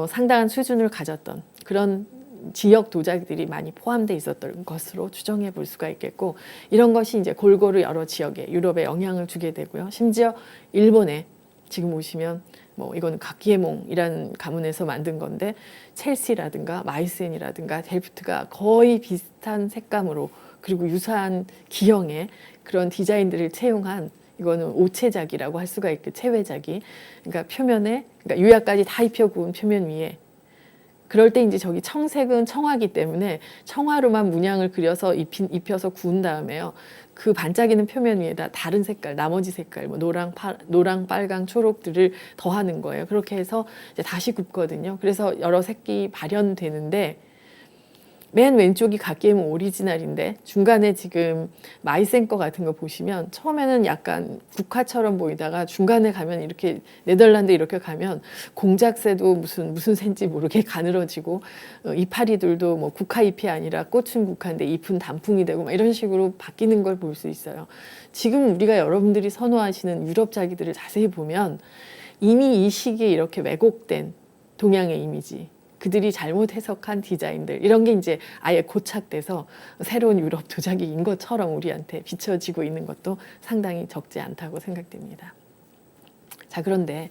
[SPEAKER 1] 상당한 수준을 가졌던 그런 지역 도자기들이 많이 포함되어 있었던 것으로 추정해 볼 수가 있겠고, 이런 것이 이제 골고루 여러 지역에 유럽에 영향을 주게 되고요. 심지어 일본에 지금 보시면 뭐 이거는 각기에몽이라는 가문에서 만든 건데, 첼시라든가 마이센이라든가 델프트가 거의 비슷한 색감으로 그리고 유사한 기형의 그런 디자인들을 채용한, 이거는 오체작이라고 할 수가 있고 체외작이, 그러니까 표면에, 그러니까 유약까지 다 입혀 구운 표면 위에, 그럴 때 이제 저기 청색은 청화기 때문에 청화로만 문양을 그려서 입혀서 구운 다음에요. 그 반짝이는 표면 위에다 다른 색깔, 나머지 색깔, 뭐 노랑, 빨강, 초록들을 더하는 거예요. 그렇게 해서 이제 다시 굽거든요. 그래서 여러 색이 발현되는데, 맨 왼쪽이 각기에몽 오리지널인데 중간에 지금 마이센 거 같은 거 보시면 처음에는 약간 국화처럼 보이다가 중간에 가면 이렇게 네덜란드 이렇게 가면 공작새도 무슨 새인지 모르게 가늘어지고, 이파리들도 뭐 국화 잎이 아니라 꽃은 국화인데 잎은 단풍이 되고 막 이런 식으로 바뀌는 걸 볼 수 있어요. 지금 우리가 여러분들이 선호하시는 유럽 자기들을 자세히 보면 이미 이 시기에 이렇게 왜곡된 동양의 이미지, 그들이 잘못 해석한 디자인들, 이런 게 이제 아예 고착돼서 새로운 유럽 도자기인 것처럼 우리한테 비춰지고 있는 것도 상당히 적지 않다고 생각됩니다. 자, 그런데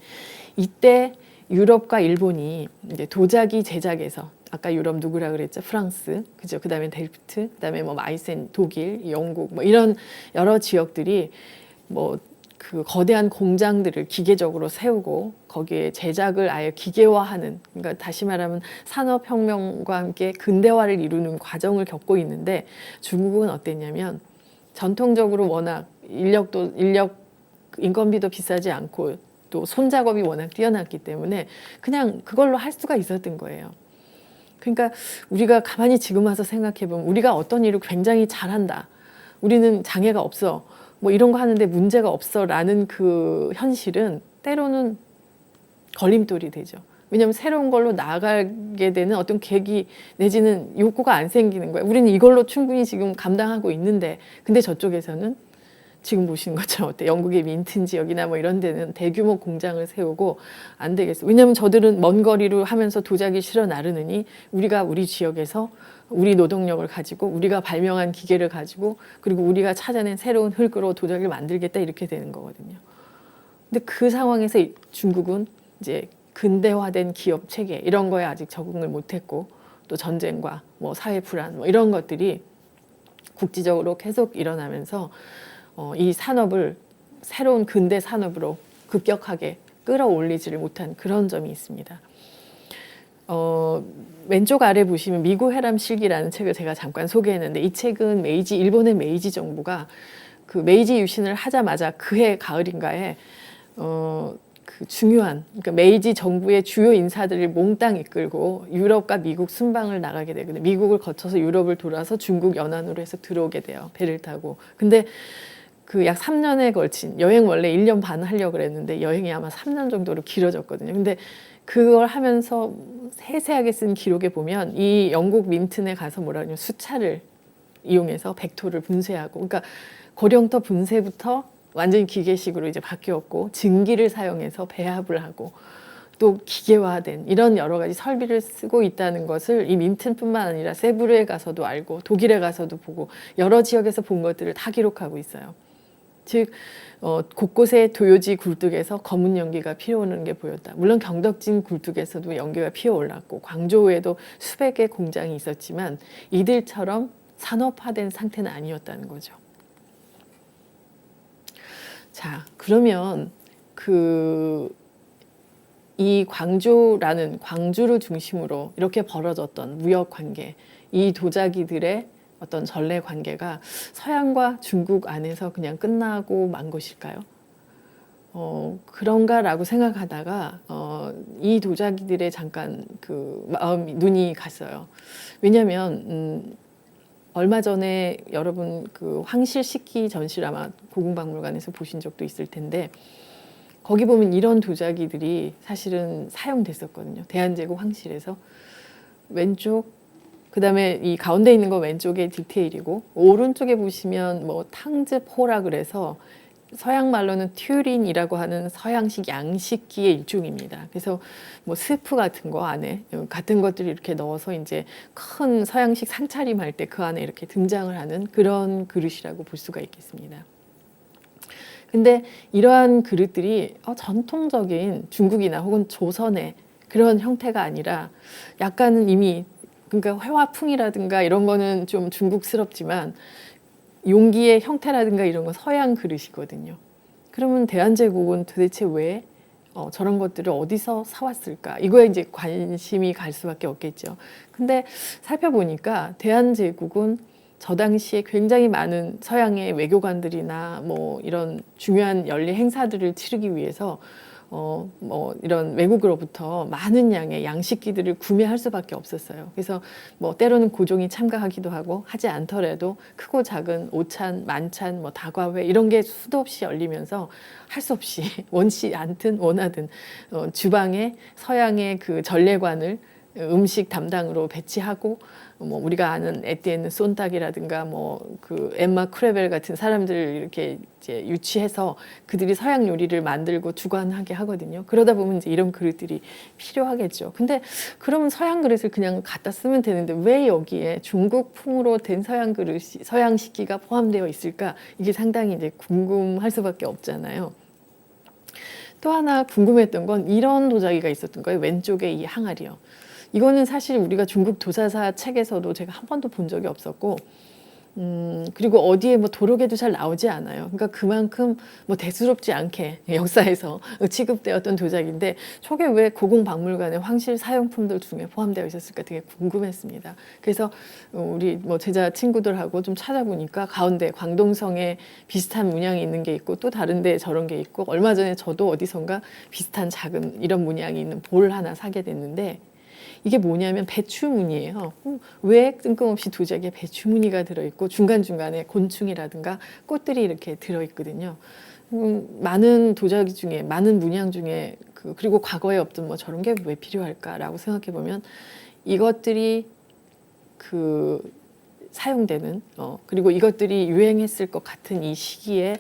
[SPEAKER 1] 이때 유럽과 일본이 이제 도자기 제작에서, 아까 유럽 누구라 그랬죠? 프랑스, 그죠? 그 다음에 델프트, 그 다음에 뭐 마이센, 독일, 영국, 뭐 이런 여러 지역들이 뭐 그 거대한 공장들을 기계적으로 세우고 거기에 제작을 아예 기계화하는, 그러니까 다시 말하면 산업혁명과 함께 근대화를 이루는 과정을 겪고 있는데, 중국은 어땠냐면 전통적으로 워낙 인건비도 비싸지 않고 또 손작업이 워낙 뛰어났기 때문에 그냥 그걸로 할 수가 있었던 거예요. 그러니까 우리가 가만히 지금 와서 생각해보면 우리가 어떤 일을 굉장히 잘한다, 우리는 장애가 없어, 뭐 이런 거 하는데 문제가 없어라는 그 현실은 때로는 걸림돌이 되죠. 왜냐하면 새로운 걸로 나아가게 되는 어떤 계기 내지는 욕구가 안 생기는 거예요. 우리는 이걸로 충분히 지금 감당하고 있는데, 근데 저쪽에서는 지금 보시는 것처럼 어때? 영국의 민튼 지역이나 뭐 이런 데는 대규모 공장을 세우고 안 되겠어. 왜냐하면 저들은 먼 거리로 하면서 도자기 실어 나르느니 우리가 우리 지역에서 우리 노동력을 가지고 우리가 발명한 기계를 가지고 그리고 우리가 찾아낸 새로운 흙으로 도자기를 만들겠다 이렇게 되는 거거든요. 근데 그 상황에서 중국은 이제 근대화된 기업 체계 이런 거에 아직 적응을 못했고 또 전쟁과 뭐 사회 불안 뭐 이런 것들이 국지적으로 계속 일어나면서 이 산업을 새로운 근대 산업으로 급격하게 끌어올리지를 못한 그런 점이 있습니다. 왼쪽 아래 보시면 미구회람실기라는 책을 제가 잠깐 소개했는데 이 책은 일본의 메이지 정부가 그 메이지 유신을 하자마자 그해 가을인가에 그 중요한 그러니까 메이지 정부의 주요 인사들을 몽땅 이끌고 유럽과 미국 순방을 나가게 되거든요. 미국을 거쳐서 유럽을 돌아서 중국 연안으로 해서 들어오게 돼요. 배를 타고. 근데 그 약 3년에 걸친 여행 원래 1년 반 하려고 그랬는데 여행이 아마 3년 정도로 길어졌거든요. 근데 그걸 하면서 세세하게 쓴 기록에 보면 이 영국 민튼에 가서 뭐라 그러냐면 수차를 이용해서 백토를 분쇄하고 그러니까 고령터 분쇄부터 완전히 기계식으로 이제 바뀌었고 증기를 사용해서 배합을 하고 또 기계화된 이런 여러 가지 설비를 쓰고 있다는 것을 이 민튼뿐만 아니라 세부르에 가서도 알고 독일에 가서도 보고 여러 지역에서 본 것들을 다 기록하고 있어요. 즉 곳곳에 도요지 굴뚝에서 검은 연기가 피어오르는 게 보였다. 물론 경덕진 굴뚝에서도 연기가 피어올랐고 광저우에도 수백의 공장이 있었지만 이들처럼 산업화된 상태는 아니었다는 거죠. 자, 그러면 이 광주를 중심으로 이렇게 벌어졌던 무역 관계, 이 도자기들의 어떤 전래 관계가 서양과 중국 안에서 그냥 끝나고 만 것일까요? 그런가라고 생각하다가 이 도자기들의 잠깐 눈이 갔어요. 왜냐하면 얼마 전에 여러분 그 황실 식기 전시를 아마 고궁박물관에서 보신 적도 있을 텐데 거기 보면 이런 도자기들이 사실은 사용됐었거든요. 대한제국 황실에서 왼쪽 그다음에 이 가운데 있는 거 왼쪽에 디테일이고 오른쪽에 보시면 뭐 탕즈포라 그래서 서양 말로는 튜린이라고 하는 서양식 양식기의 일종입니다. 그래서 뭐 스프 같은 거 안에 같은 것들을 이렇게 넣어서 이제 큰 서양식 상차림 할 때 그 안에 이렇게 등장을 하는 그런 그릇이라고 볼 수가 있겠습니다. 근데 이러한 그릇들이 전통적인 중국이나 혹은 조선의 그런 형태가 아니라 약간은 이미 그러니까 회화풍이라든가 이런 거는 좀 중국스럽지만 용기의 형태라든가 이런 건 서양 그릇이거든요. 그러면 대한제국은 도대체 왜 저런 것들을 어디서 사왔을까? 이거에 이제 관심이 갈 수밖에 없겠죠. 근데 살펴보니까 대한제국은 저 당시에 굉장히 많은 서양의 외교관들이나 뭐 이런 중요한 연례 행사들을 치르기 위해서 뭐 이런 외국으로부터 많은 양의 양식기들을 구매할 수밖에 없었어요. 그래서 뭐 때로는 고종이 참가하기도 하고 하지 않더라도 크고 작은 오찬, 만찬, 뭐 다과회 이런 게 수도 없이 열리면서 할 수 없이 원치 않든 원하든 주방에 서양의 그 전례관을 음식 담당으로 배치하고 뭐 우리가 아는 에티엔 손탁이라든가 뭐 그 엠마 크레벨 같은 사람들을 이렇게 이제 유치해서 그들이 서양 요리를 만들고 주관하게 하거든요. 그러다 보면 이제 이런 그릇들이 필요하겠죠. 근데 그러면 서양 그릇을 그냥 갖다 쓰면 되는데 왜 여기에 중국풍으로 된 서양 그릇이 서양 식기가 포함되어 있을까? 이게 상당히 이제 궁금할 수밖에 없잖아요. 또 하나 궁금했던 건 이런 도자기가 있었던 거예요. 왼쪽에 이 항아리요. 이거는 사실 우리가 중국 도사사 책에서도 제가 한 번도 본 적이 없었고 그리고 어디에 뭐 도록에도 잘 나오지 않아요. 그러니까 그만큼 뭐 대수롭지 않게 역사에서 취급되었던 도자기인데 저게 왜 고궁박물관의 황실 사용품들 중에 포함되어 있었을까 되게 궁금했습니다. 그래서 우리 뭐 제자 친구들하고 좀 찾아보니까 가운데 광동성에 비슷한 문양이 있는 게 있고 또 다른 데 저런 게 있고 얼마 전에 저도 어디선가 비슷한 작은 이런 문양이 있는 볼 하나 사게 됐는데 이게 뭐냐면 배추무늬예요. 왜 뜬금없이 도자기에 배추무늬가 들어있고 중간중간에 곤충이라든가 꽃들이 이렇게 들어있거든요. 많은 도자기 중에 많은 문양 중에 그리고 과거에 없던 뭐 저런 게 왜 필요할까라고 생각해 보면 이것들이 사용되는 그리고 이것들이 유행했을 것 같은 이 시기에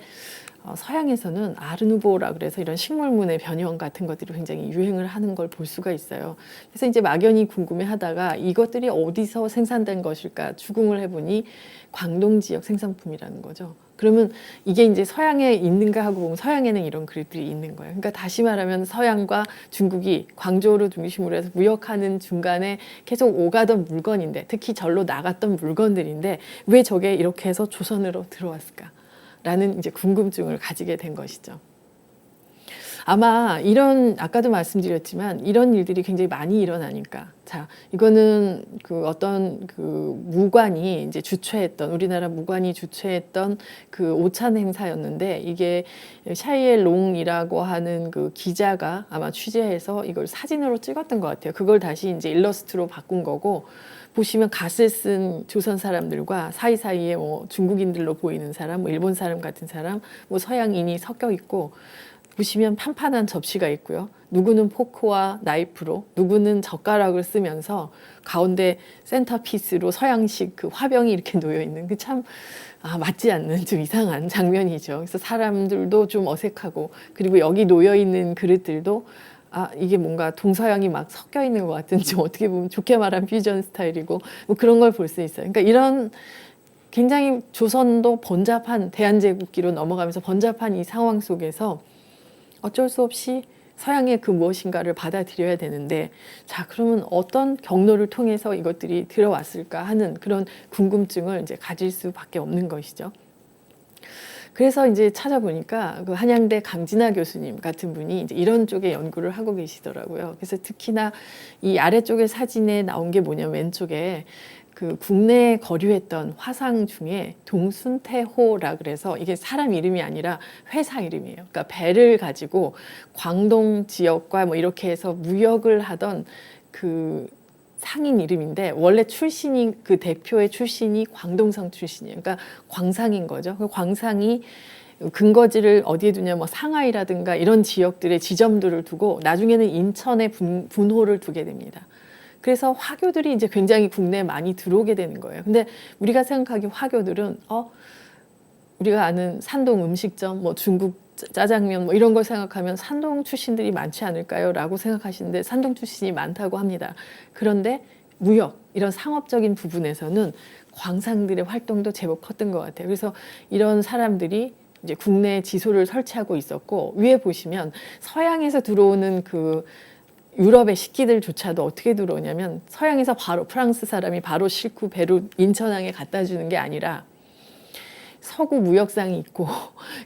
[SPEAKER 1] 서양에서는 아르누보라 그래서 이런 식물문의 변형 같은 것들이 굉장히 유행을 하는 걸 볼 수가 있어요. 그래서 이제 막연히 궁금해하다가 이것들이 어디서 생산된 것일까 추궁을 해보니 광동 지역 생산품이라는 거죠. 그러면 이게 이제 서양에 있는가 하고 보면 서양에는 이런 그릇들이 있는 거예요. 그러니까 다시 말하면 서양과 중국이 광저우를 중심으로 해서 무역하는 중간에 계속 오가던 물건인데, 특히 절로 나갔던 물건들인데 왜 저게 이렇게 해서 조선으로 들어왔을까? 라는 이제 궁금증을 가지게 된 것이죠. 아마 이런, 아까도 말씀드렸지만 이런 일들이 굉장히 많이 일어나니까, 자, 이거는 그 어떤 그 무관이 이제 주최했던, 우리나라 무관이 주최했던 그 오찬 행사였는데, 이게 샤이엘 롱이라고 하는 그 기자가 아마 취재해서 이걸 사진으로 찍었던 것 같아요. 그걸 다시 이제 일러스트로 바꾼 거고, 보시면 갓을 쓴 조선 사람들과 사이사이에 뭐 중국인들로 보이는 사람, 뭐 일본 사람 같은 사람, 뭐 서양인이 섞여 있고, 보시면 판판한 접시가 있고요. 누구는 포크와 나이프로, 누구는 젓가락을 쓰면서 가운데 센터피스로 서양식 그 화병이 이렇게 놓여 있는, 그 참 맞지 않는 좀 이상한 장면이죠. 그래서 사람들도 좀 어색하고, 그리고 여기 놓여 있는 그릇들도 이게 뭔가 동서양이 막 섞여 있는 것 같은, 좀 어떻게 보면 좋게 말하면 퓨전 스타일이고 뭐 그런 걸 볼 수 있어요. 그러니까 이런 굉장히 조선도 번잡한, 대한제국기로 넘어가면서 번잡한 이 상황 속에서 어쩔 수 없이 서양의 그 무엇인가를 받아들여야 되는데, 자, 그러면 어떤 경로를 통해서 이것들이 들어왔을까 하는 그런 궁금증을 이제 가질 수밖에 없는 것이죠. 그래서 이제 찾아보니까 그 한양대 강진아 교수님 같은 분이 이제 이런 쪽의 연구를 하고 계시더라고요. 그래서 특히나 이 아래쪽에 사진에 나온 게 뭐냐면, 왼쪽에 그 국내에 거류했던 화상 중에 동순태호라 그래서, 이게 사람 이름이 아니라 회사 이름이에요. 그러니까 배를 가지고 광동 지역과 뭐 이렇게 해서 무역을 하던 그 상인 이름인데, 원래 출신이, 그 대표의 출신이 광동성 출신이에요. 그러니까 광상인 거죠. 그 광상이 근거지를 어디에 두냐, 뭐 상하이라든가 이런 지역들의 지점들을 두고 나중에는 인천에 분호를 두게 됩니다. 그래서 화교들이 이제 굉장히 국내에 많이 들어오게 되는 거예요. 근데 우리가 생각하기에 화교들은 우리가 아는 산동 음식점, 뭐 중국 짜장면 뭐 이런 걸 생각하면 산동 출신들이 많지 않을까요? 라고 생각하시는데, 산동 출신이 많다고 합니다. 그런데 무역, 이런 상업적인 부분에서는 광상들의 활동도 제법 컸던 것 같아요. 그래서 이런 사람들이 이제 국내에 지소를 설치하고 있었고, 위에 보시면 서양에서 들어오는 그 유럽의 식기들조차도 어떻게 들어오냐면, 서양에서 바로 프랑스 사람이 바로 싣고 배로 인천항에 갖다 주는 게 아니라 서구 무역상이 있고,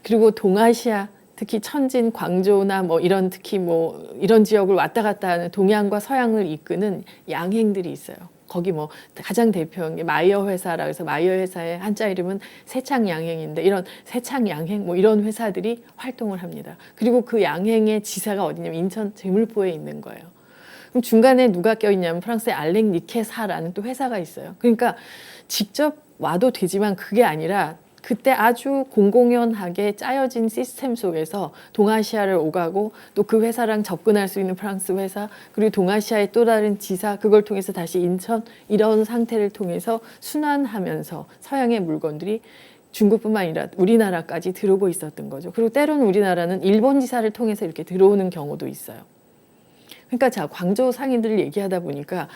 [SPEAKER 1] 그리고 동아시아, 특히 천진, 광저우나 뭐 이런, 특히 뭐 이런 지역을 왔다 갔다 하는 동양과 서양을 이끄는 양행들이 있어요. 거기 뭐 가장 대표한 게 마이어 회사라 해서, 마이어 회사의 한자 이름은 세창양행인데, 이런 세창양행 뭐 이런 회사들이 활동을 합니다. 그리고 그 양행의 지사가 어디냐면 인천 제물포에 있는 거예요. 그럼 중간에 누가 껴있냐면 프랑스의 알렉 니케사라는 또 회사가 있어요. 그러니까 직접 와도 되지만 그게 아니라 그때 아주 공공연하게 짜여진 시스템 속에서 동아시아를 오가고, 또 그 회사랑 접근할 수 있는 프랑스 회사, 그리고 동아시아의 또 다른 지사, 그걸 통해서 다시 인천, 이런 상태를 통해서 순환하면서 서양의 물건들이 중국뿐만 아니라 우리나라까지 들어오고 있었던 거죠. 그리고 때로는 우리나라는 일본 지사를 통해서 이렇게 들어오는 경우도 있어요. 그러니까 자, 광저우 상인들을 얘기하다 보니까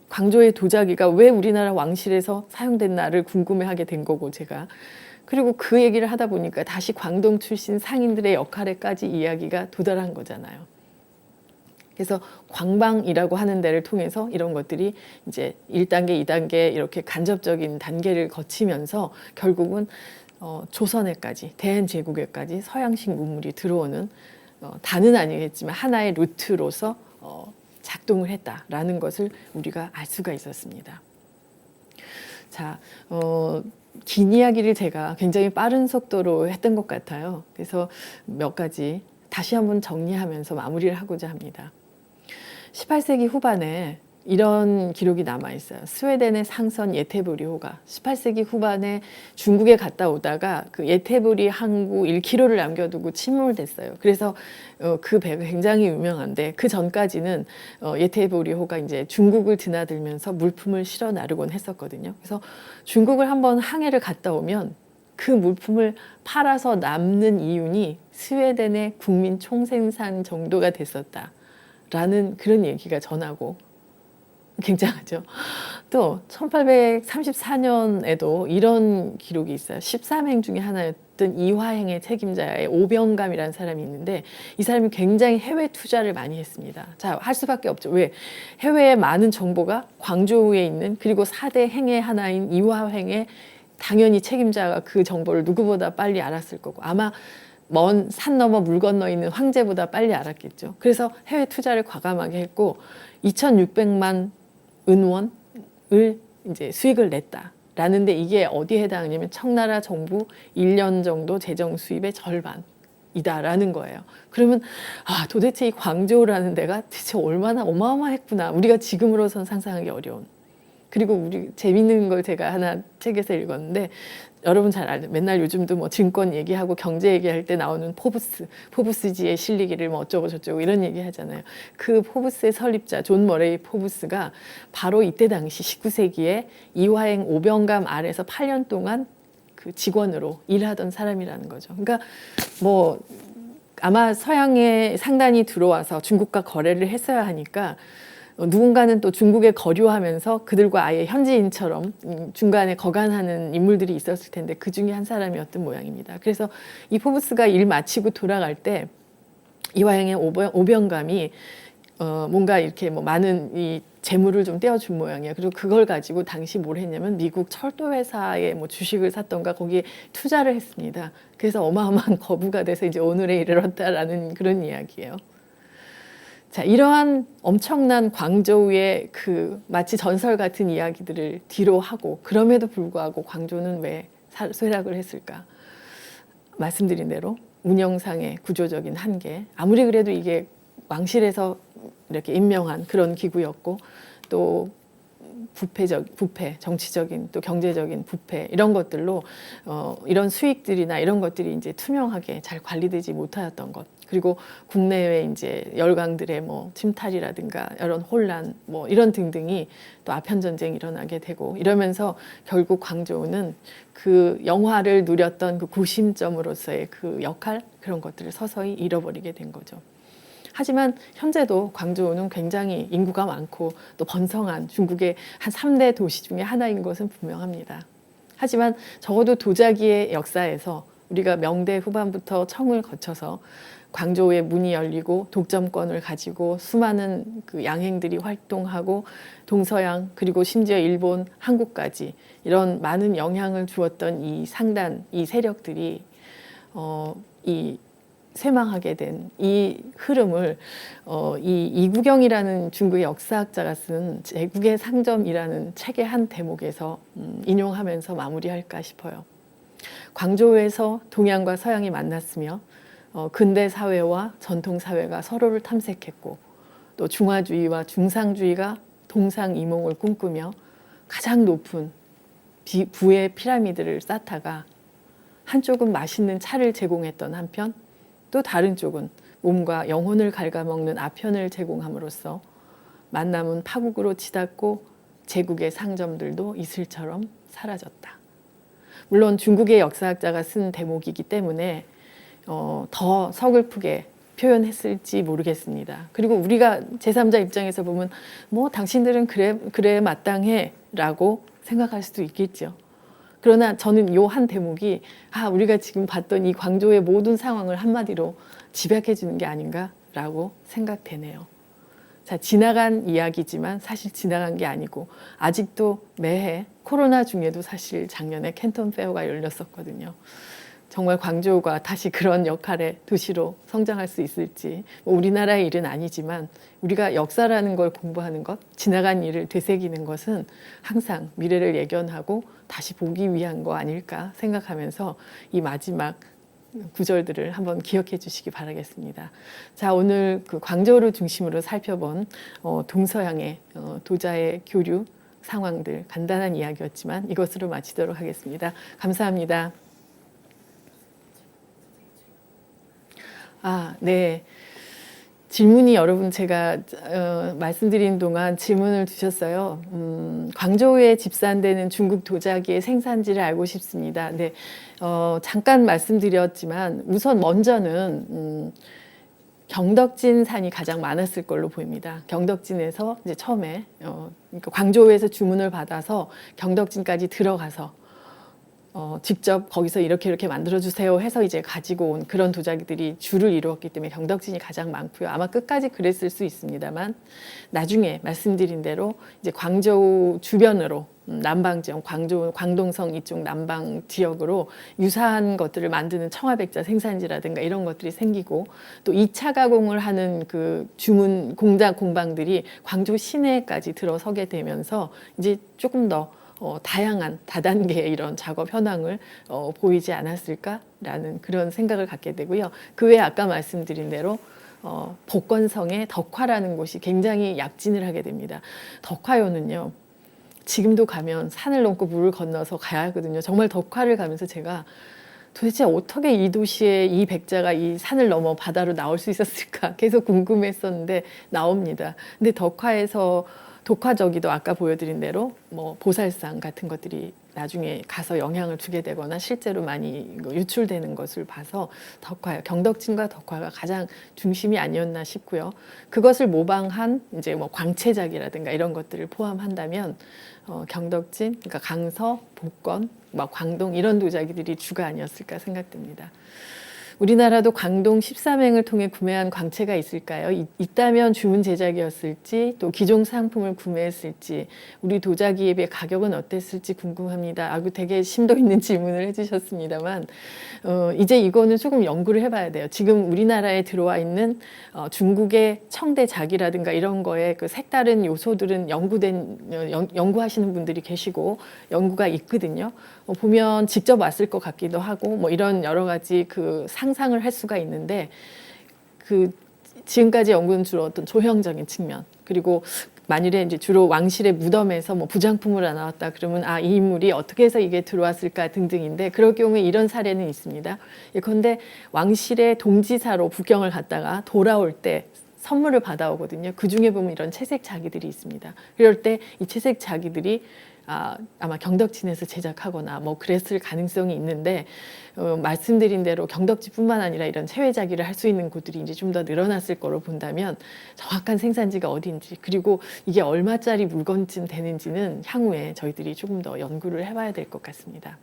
[SPEAKER 1] 광저우의 도자기가 왜 우리나라 왕실에서 사용됐나를 궁금해하게 된 거고, 제가. 그리고 그 얘기를 하다 보니까 다시 광동 출신 상인들의 역할에까지 이야기가 도달한 거잖아요. 그래서 광방이라고 하는 데를 통해서 이런 것들이 이제 1단계, 2단계 이렇게 간접적인 단계를 거치면서 결국은 조선에까지, 대한제국에까지 서양식 문물이 들어오는, 다는 아니겠지만 하나의 루트로서 작동을 했다라는 것을 우리가 알 수가 있었습니다. 자, 긴 이야기를 제가 굉장히 빠른 속도로 했던 것 같아요. 그래서 몇 가지 다시 한번 정리하면서 마무리를 하고자 합니다. 18세기 후반에 이런 기록이 남아 있어요. 스웨덴의 상선 예테보리호가 18세기 후반에 중국에 갔다 오다가 그 예테보리 항구 1km를 남겨두고 침몰됐어요. 그래서 그 배가 굉장히 유명한데 그 전까지는 예테보리호가 이제 중국을 드나들면서 물품을 실어 나르곤 했었거든요. 그래서 중국을 한번 항해를 갔다 오면 그 물품을 팔아서 남는 이윤이 스웨덴의 국민 총생산 정도가 됐었다라는 그런 얘기가 전하고 굉장하죠. 또 1834년에도 이런 기록이 있어요. 13행 중에 하나였던 이화행의 책임자의 오병감이라는 사람이 있는데 이 사람이 굉장히 해외 투자를 많이 했습니다. 자, 할 수밖에 없죠. 왜? 해외에 많은 정보가 광저우에 있는 그리고 4대 행의 하나인 이화행의 당연히 책임자가 그 정보를 누구보다 빨리 알았을 거고 아마 먼 산 너머 물 건너 있는 황제보다 빨리 알았겠죠. 그래서 해외 투자를 과감하게 했고 2,600만 은원을 이제 수익을 냈다라는데 이게 어디에 해당하냐면 청나라 정부 1년 정도 재정 수입의 절반이다라는 거예요. 그러면 도대체 이 광저우라는 데가 대체 얼마나 어마어마했구나. 우리가 지금으로선 상상하기 어려운. 그리고 우리 재밌는 걸 제가 하나 책에서 읽었는데 여러분 잘 알죠. 맨날 요즘도 뭐 증권 얘기하고 경제 얘기할 때 나오는 포브스지에 실리기를 뭐 어쩌고 저쩌고 이런 얘기 하잖아요. 그 포브스의 설립자 존 머레이 포브스가 바로 이때 당시 19세기에 이화행 오병감 아래서 8년 동안 그 직원으로 일하던 사람이라는 거죠. 그러니까 뭐 아마 서양에 상단이 들어와서 중국과 거래를 했어야 하니까 누군가는 또 중국에 거류하면서 그들과 아예 현지인처럼 중간에 거간하는 인물들이 있었을 텐데 그 중에 한 사람이었던 모양입니다. 그래서 이 포브스가 일 마치고 돌아갈 때 이화영의 오병감이 뭔가 이렇게 뭐 많은 이 재물을 좀 떼어준 모양이에요. 그리고 그걸 가지고 당시 뭘 했냐면 미국 철도 회사의 뭐 주식을 샀던가 거기에 투자를 했습니다. 그래서 어마어마한 거부가 돼서 이제 오늘에 이르렀다라는 그런 이야기예요. 자, 이러한 엄청난 광저우의 그 마치 전설 같은 이야기들을 뒤로 하고 그럼에도 불구하고 광저우는 왜 쇠락을 했을까? 말씀드린 대로 운영상의 구조적인 한계. 아무리 그래도 이게 왕실에서 이렇게 임명한 그런 기구였고 또 부패, 정치적인 또 경제적인 부패 이런 것들로 이런 수익들이나 이런 것들이 이제 투명하게 잘 관리되지 못하였던 것. 그리고 국내외 이제 열강들의 뭐 침탈이라든가 이런 혼란 뭐 이런 등등이 또 아편 전쟁이 일어나게 되고 이러면서 결국 광저우는 그 영화를 누렸던 그 구심점으로서의 그 역할 그런 것들을 서서히 잃어버리게 된 거죠. 하지만 현재도 광저우는 굉장히 인구가 많고 또 번성한 중국의 한 3대 도시 중에 하나인 것은 분명합니다. 하지만 적어도 도자기의 역사에서 우리가 명대 후반부터 청을 거쳐서 광저우의 문이 열리고 독점권을 가지고 수많은 그 양행들이 활동하고 동서양 그리고 심지어 일본, 한국까지 이런 많은 영향을 주었던 이 상단, 이 세력들이 이 쇠망하게 된 이 흐름을 이 이구경이라는 중국의 역사학자가 쓴 제국의 상점이라는 책의 한 대목에서 인용하면서 마무리할까 싶어요. 광저우에서 동양과 서양이 만났으며 근대 사회와 전통 사회가 서로를 탐색했고 또 중화주의와 중상주의가 동상이몽을 꿈꾸며 가장 높은 부의 피라미드를 쌓다가 한쪽은 맛있는 차를 제공했던 한편 또 다른 쪽은 몸과 영혼을 갉아먹는 아편을 제공함으로써 만남은 파국으로 치닫고 제국의 상점들도 이슬처럼 사라졌다. 물론 중국의 역사학자가 쓴 대목이기 때문에 더 서글프게 표현했을지 모르겠습니다. 그리고 우리가 제3자 입장에서 보면 뭐 당신들은 그래 마땅해 라고 생각할 수도 있겠죠. 그러나 저는 요 한 대목이 우리가 지금 봤던 이 광저우의 모든 상황을 한마디로 집약해 주는 게 아닌가라고 생각되네요. 자, 지나간 이야기지만 사실 지나간 게 아니고 아직도 매해 코로나 중에도 사실 작년에 캔톤 페어가 열렸었거든요. 정말 광저우가 다시 그런 역할의 도시로 성장할 수 있을지 우리나라의 일은 아니지만 우리가 역사라는 걸 공부하는 것, 지나간 일을 되새기는 것은 항상 미래를 예견하고 다시 보기 위한 거 아닐까 생각하면서 이 마지막 구절들을 한번 기억해 주시기 바라겠습니다. 자, 오늘 그 광저우를 중심으로 살펴본 동서양의 도자의 교류 상황들, 간단한 이야기였지만 이것으로 마치도록 하겠습니다. 감사합니다. 네. 질문이 여러분 제가 말씀드린 동안 질문을 주셨어요. 광저우에 집산되는 중국 도자기의 생산지를 알고 싶습니다. 네, 잠깐 말씀드렸지만 우선 먼저는 경덕진 산이 가장 많았을 걸로 보입니다. 경덕진에서 이제 처음에 그러니까 광저우에서 주문을 받아서 경덕진까지 들어가서 직접 거기서 이렇게 만들어주세요 해서 이제 가지고 온 그런 도자기들이 주를 이루었기 때문에 경덕진이 가장 많고요. 아마 끝까지 그랬을 수 있습니다만 나중에 말씀드린 대로 이제 광저우 주변으로 남방 지역, 광저우, 광동성 이쪽 남방 지역으로 유사한 것들을 만드는 청아백자 생산지라든가 이런 것들이 생기고 또 2차 가공을 하는 그 주문 공방들이 광저우 시내까지 들어서게 되면서 이제 조금 더 다양한 다단계의 이런 작업 현황을 보이지 않았을까라는 그런 생각을 갖게 되고요. 그 외에 아까 말씀드린 대로 복건성의 덕화라는 곳이 굉장히 약진을 하게 됩니다. 덕화요는요. 지금도 가면 산을 넘고 물을 건너서 가야 하거든요. 정말 덕화를 가면서 제가 도대체 어떻게 이 도시에 이 백자가 이 산을 넘어 바다로 나올 수 있었을까 계속 궁금했었는데 나옵니다. 근데 덕화에서 독화저기도 아까 보여드린 대로 뭐 보살상 같은 것들이 나중에 가서 영향을 주게 되거나 실제로 많이 유출되는 것을 봐서 덕화, 경덕진과 덕화가 가장 중심이 아니었나 싶고요. 그것을 모방한 이제 뭐 광채작이라든가 이런 것들을 포함한다면 경덕진, 그러니까 강서, 복건, 뭐 광동 이런 도자기들이 주가 아니었을까 생각됩니다. 우리나라도 광동 13행을 통해 구매한 광채가 있을까요? 있다면 주문 제작이었을지 또 기존 상품을 구매했을지 우리 도자기의 가격은 어땠을지 궁금합니다. 아주 되게 심도 있는 질문을 해주셨습니다만 이제 이거는 조금 연구를 해봐야 돼요. 지금 우리나라에 들어와 있는 중국의 청대작이라든가 이런 거에 그 색다른 요소들은 연구하시는 분들이 계시고 연구가 있거든요. 보면 직접 왔을 것 같기도 하고 뭐 이런 여러 가지 그 상상을 할 수가 있는데 그 지금까지 연구는 주로 어떤 조형적인 측면 그리고 만일에 이제 주로 왕실의 무덤에서 뭐 부장품으로 나왔다 그러면 이 인물이 어떻게 해서 이게 들어왔을까 등등인데 그럴 경우에 이런 사례는 있습니다. 예컨대 왕실의 동지사로 북경을 갔다가 돌아올 때 선물을 받아오거든요. 그 중에 보면 이런 채색 자기들이 있습니다. 그럴 때 이 채색 자기들이 아마 경덕진에서 제작하거나 뭐 그랬을 가능성이 있는데 말씀드린 대로 경덕진뿐만 아니라 이런 체외자기를 할 수 있는 곳들이 이제 좀 더 늘어났을 거로 본다면 정확한 생산지가 어딘지 그리고 이게 얼마짜리 물건쯤 되는지는 향후에 저희들이 조금 더 연구를 해봐야 될 것 같습니다.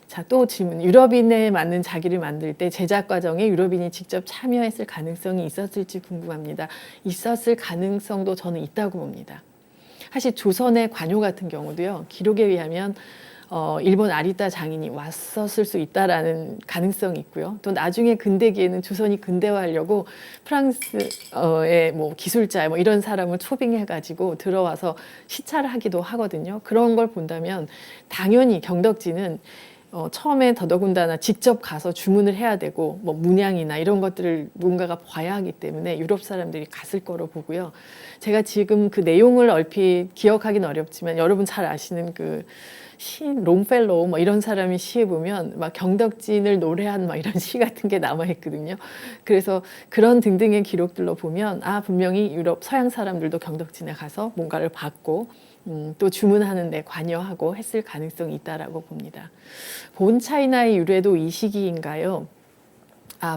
[SPEAKER 1] 자, 또 질문. 유럽인에 맞는 자기를 만들 때 제작 과정에 유럽인이 직접 참여했을 가능성이 있었을지 궁금합니다. 있었을 가능성도 저는 있다고 봅니다. 사실 조선의 관요 같은 경우도요. 기록에 의하면 일본 아리따 장인이 왔었을 수 있다라는 가능성이 있고요. 또 나중에 근대기에는 조선이 근대화하려고 프랑스의 뭐 기술자 뭐 이런 사람을 초빙해가지고 들어와서 시찰을 하기도 하거든요. 그런 걸 본다면 당연히 경덕진은 처음에 더더군다나 직접 가서 주문을 해야 되고 뭐 문양이나 이런 것들을 누군가가 봐야 하기 때문에 유럽 사람들이 갔을 거로 보고요. 제가 지금 그 내용을 얼핏 기억하기는 어렵지만 여러분 잘 아시는 그 시인 롱펠로우 뭐 이런 사람이 시에 보면 막 경덕진을 노래한 막 이런 시 같은 게 남아 있거든요. 그래서 그런 등등의 기록들로 보면 분명히 유럽 서양 사람들도 경덕진에 가서 뭔가를 받고 또 주문하는 데 관여하고 했을 가능성이 있다라고 봅니다. 본 차이나의 유래도 이 시기인가요?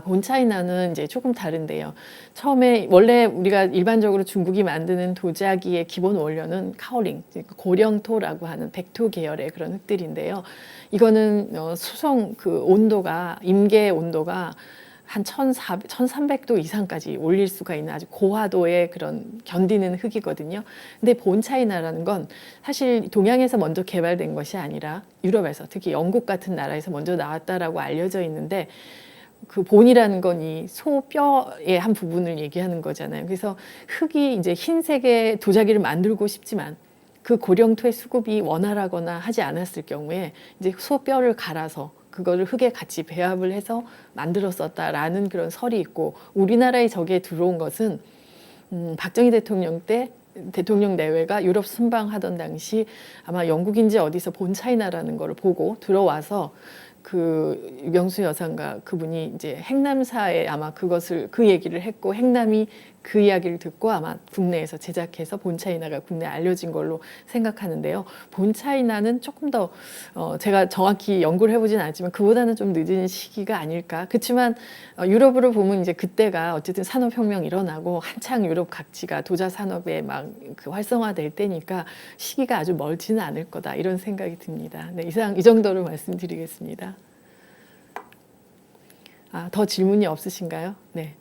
[SPEAKER 1] 본 차이나는 이제 조금 다른데요. 처음에 원래 우리가 일반적으로 중국이 만드는 도자기의 기본 원료는 카오링, 고령토라고 하는 백토 계열의 그런 흙들인데요. 이거는 수성 그 온도가 임계 온도가 한 1300도 이상까지 올릴 수가 있는 아주 고화도의 그런 견디는 흙이거든요. 근데 본 차이나라는 건 사실 동양에서 먼저 개발된 것이 아니라 유럽에서 특히 영국 같은 나라에서 먼저 나왔다라고 알려져 있는데 그 본이라는 건 이 소뼈의 한 부분을 얘기하는 거잖아요. 그래서 흙이 이제 흰색의 도자기를 만들고 싶지만 그 고령토의 수급이 원활하거나 하지 않았을 경우에 이제 소뼈를 갈아서 그거를 흙에 같이 배합을 해서 만들었었다라는 그런 설이 있고, 우리나라에 저게 들어온 것은 박정희 대통령 때 대통령 내외가 유럽 순방하던 당시 아마 영국인지 어디서 본차이나라는 걸 보고 들어와서 그 명수 여사가 그분이 이제 행남사에 아마 그 얘기를 했고, 행남이 그 이야기를 듣고 아마 국내에서 제작해서 본차이나가 국내에 알려진 걸로 생각하는데요. 본차이나는 조금 더 제가 정확히 연구를 해보진 않았지만 그보다는 좀 늦은 시기가 아닐까. 그렇지만 유럽으로 보면 이제 그때가 어쨌든 산업혁명 일어나고 한창 유럽 각지가 도자 산업에 막 그 활성화될 때니까 시기가 아주 멀지는 않을 거다, 이런 생각이 듭니다. 네, 이 정도로 말씀드리겠습니다. 더 질문이 없으신가요? 네.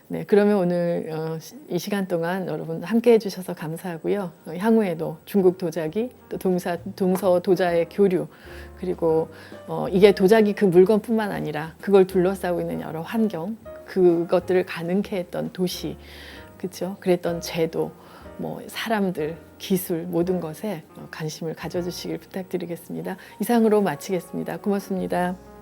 [SPEAKER 1] 네, 그러면 오늘 이 시간 동안 여러분 함께 해주셔서 감사하고요. 향후에도 중국 도자기, 또 동서 도자의 교류, 그리고 이게 도자기 그 물건뿐만 아니라 그걸 둘러싸고 있는 여러 환경, 그것들을 가능케 했던 도시, 그렇죠? 그랬던 제도, 뭐 사람들, 기술, 모든 것에 관심을 가져주시길 부탁드리겠습니다. 이상으로 마치겠습니다. 고맙습니다.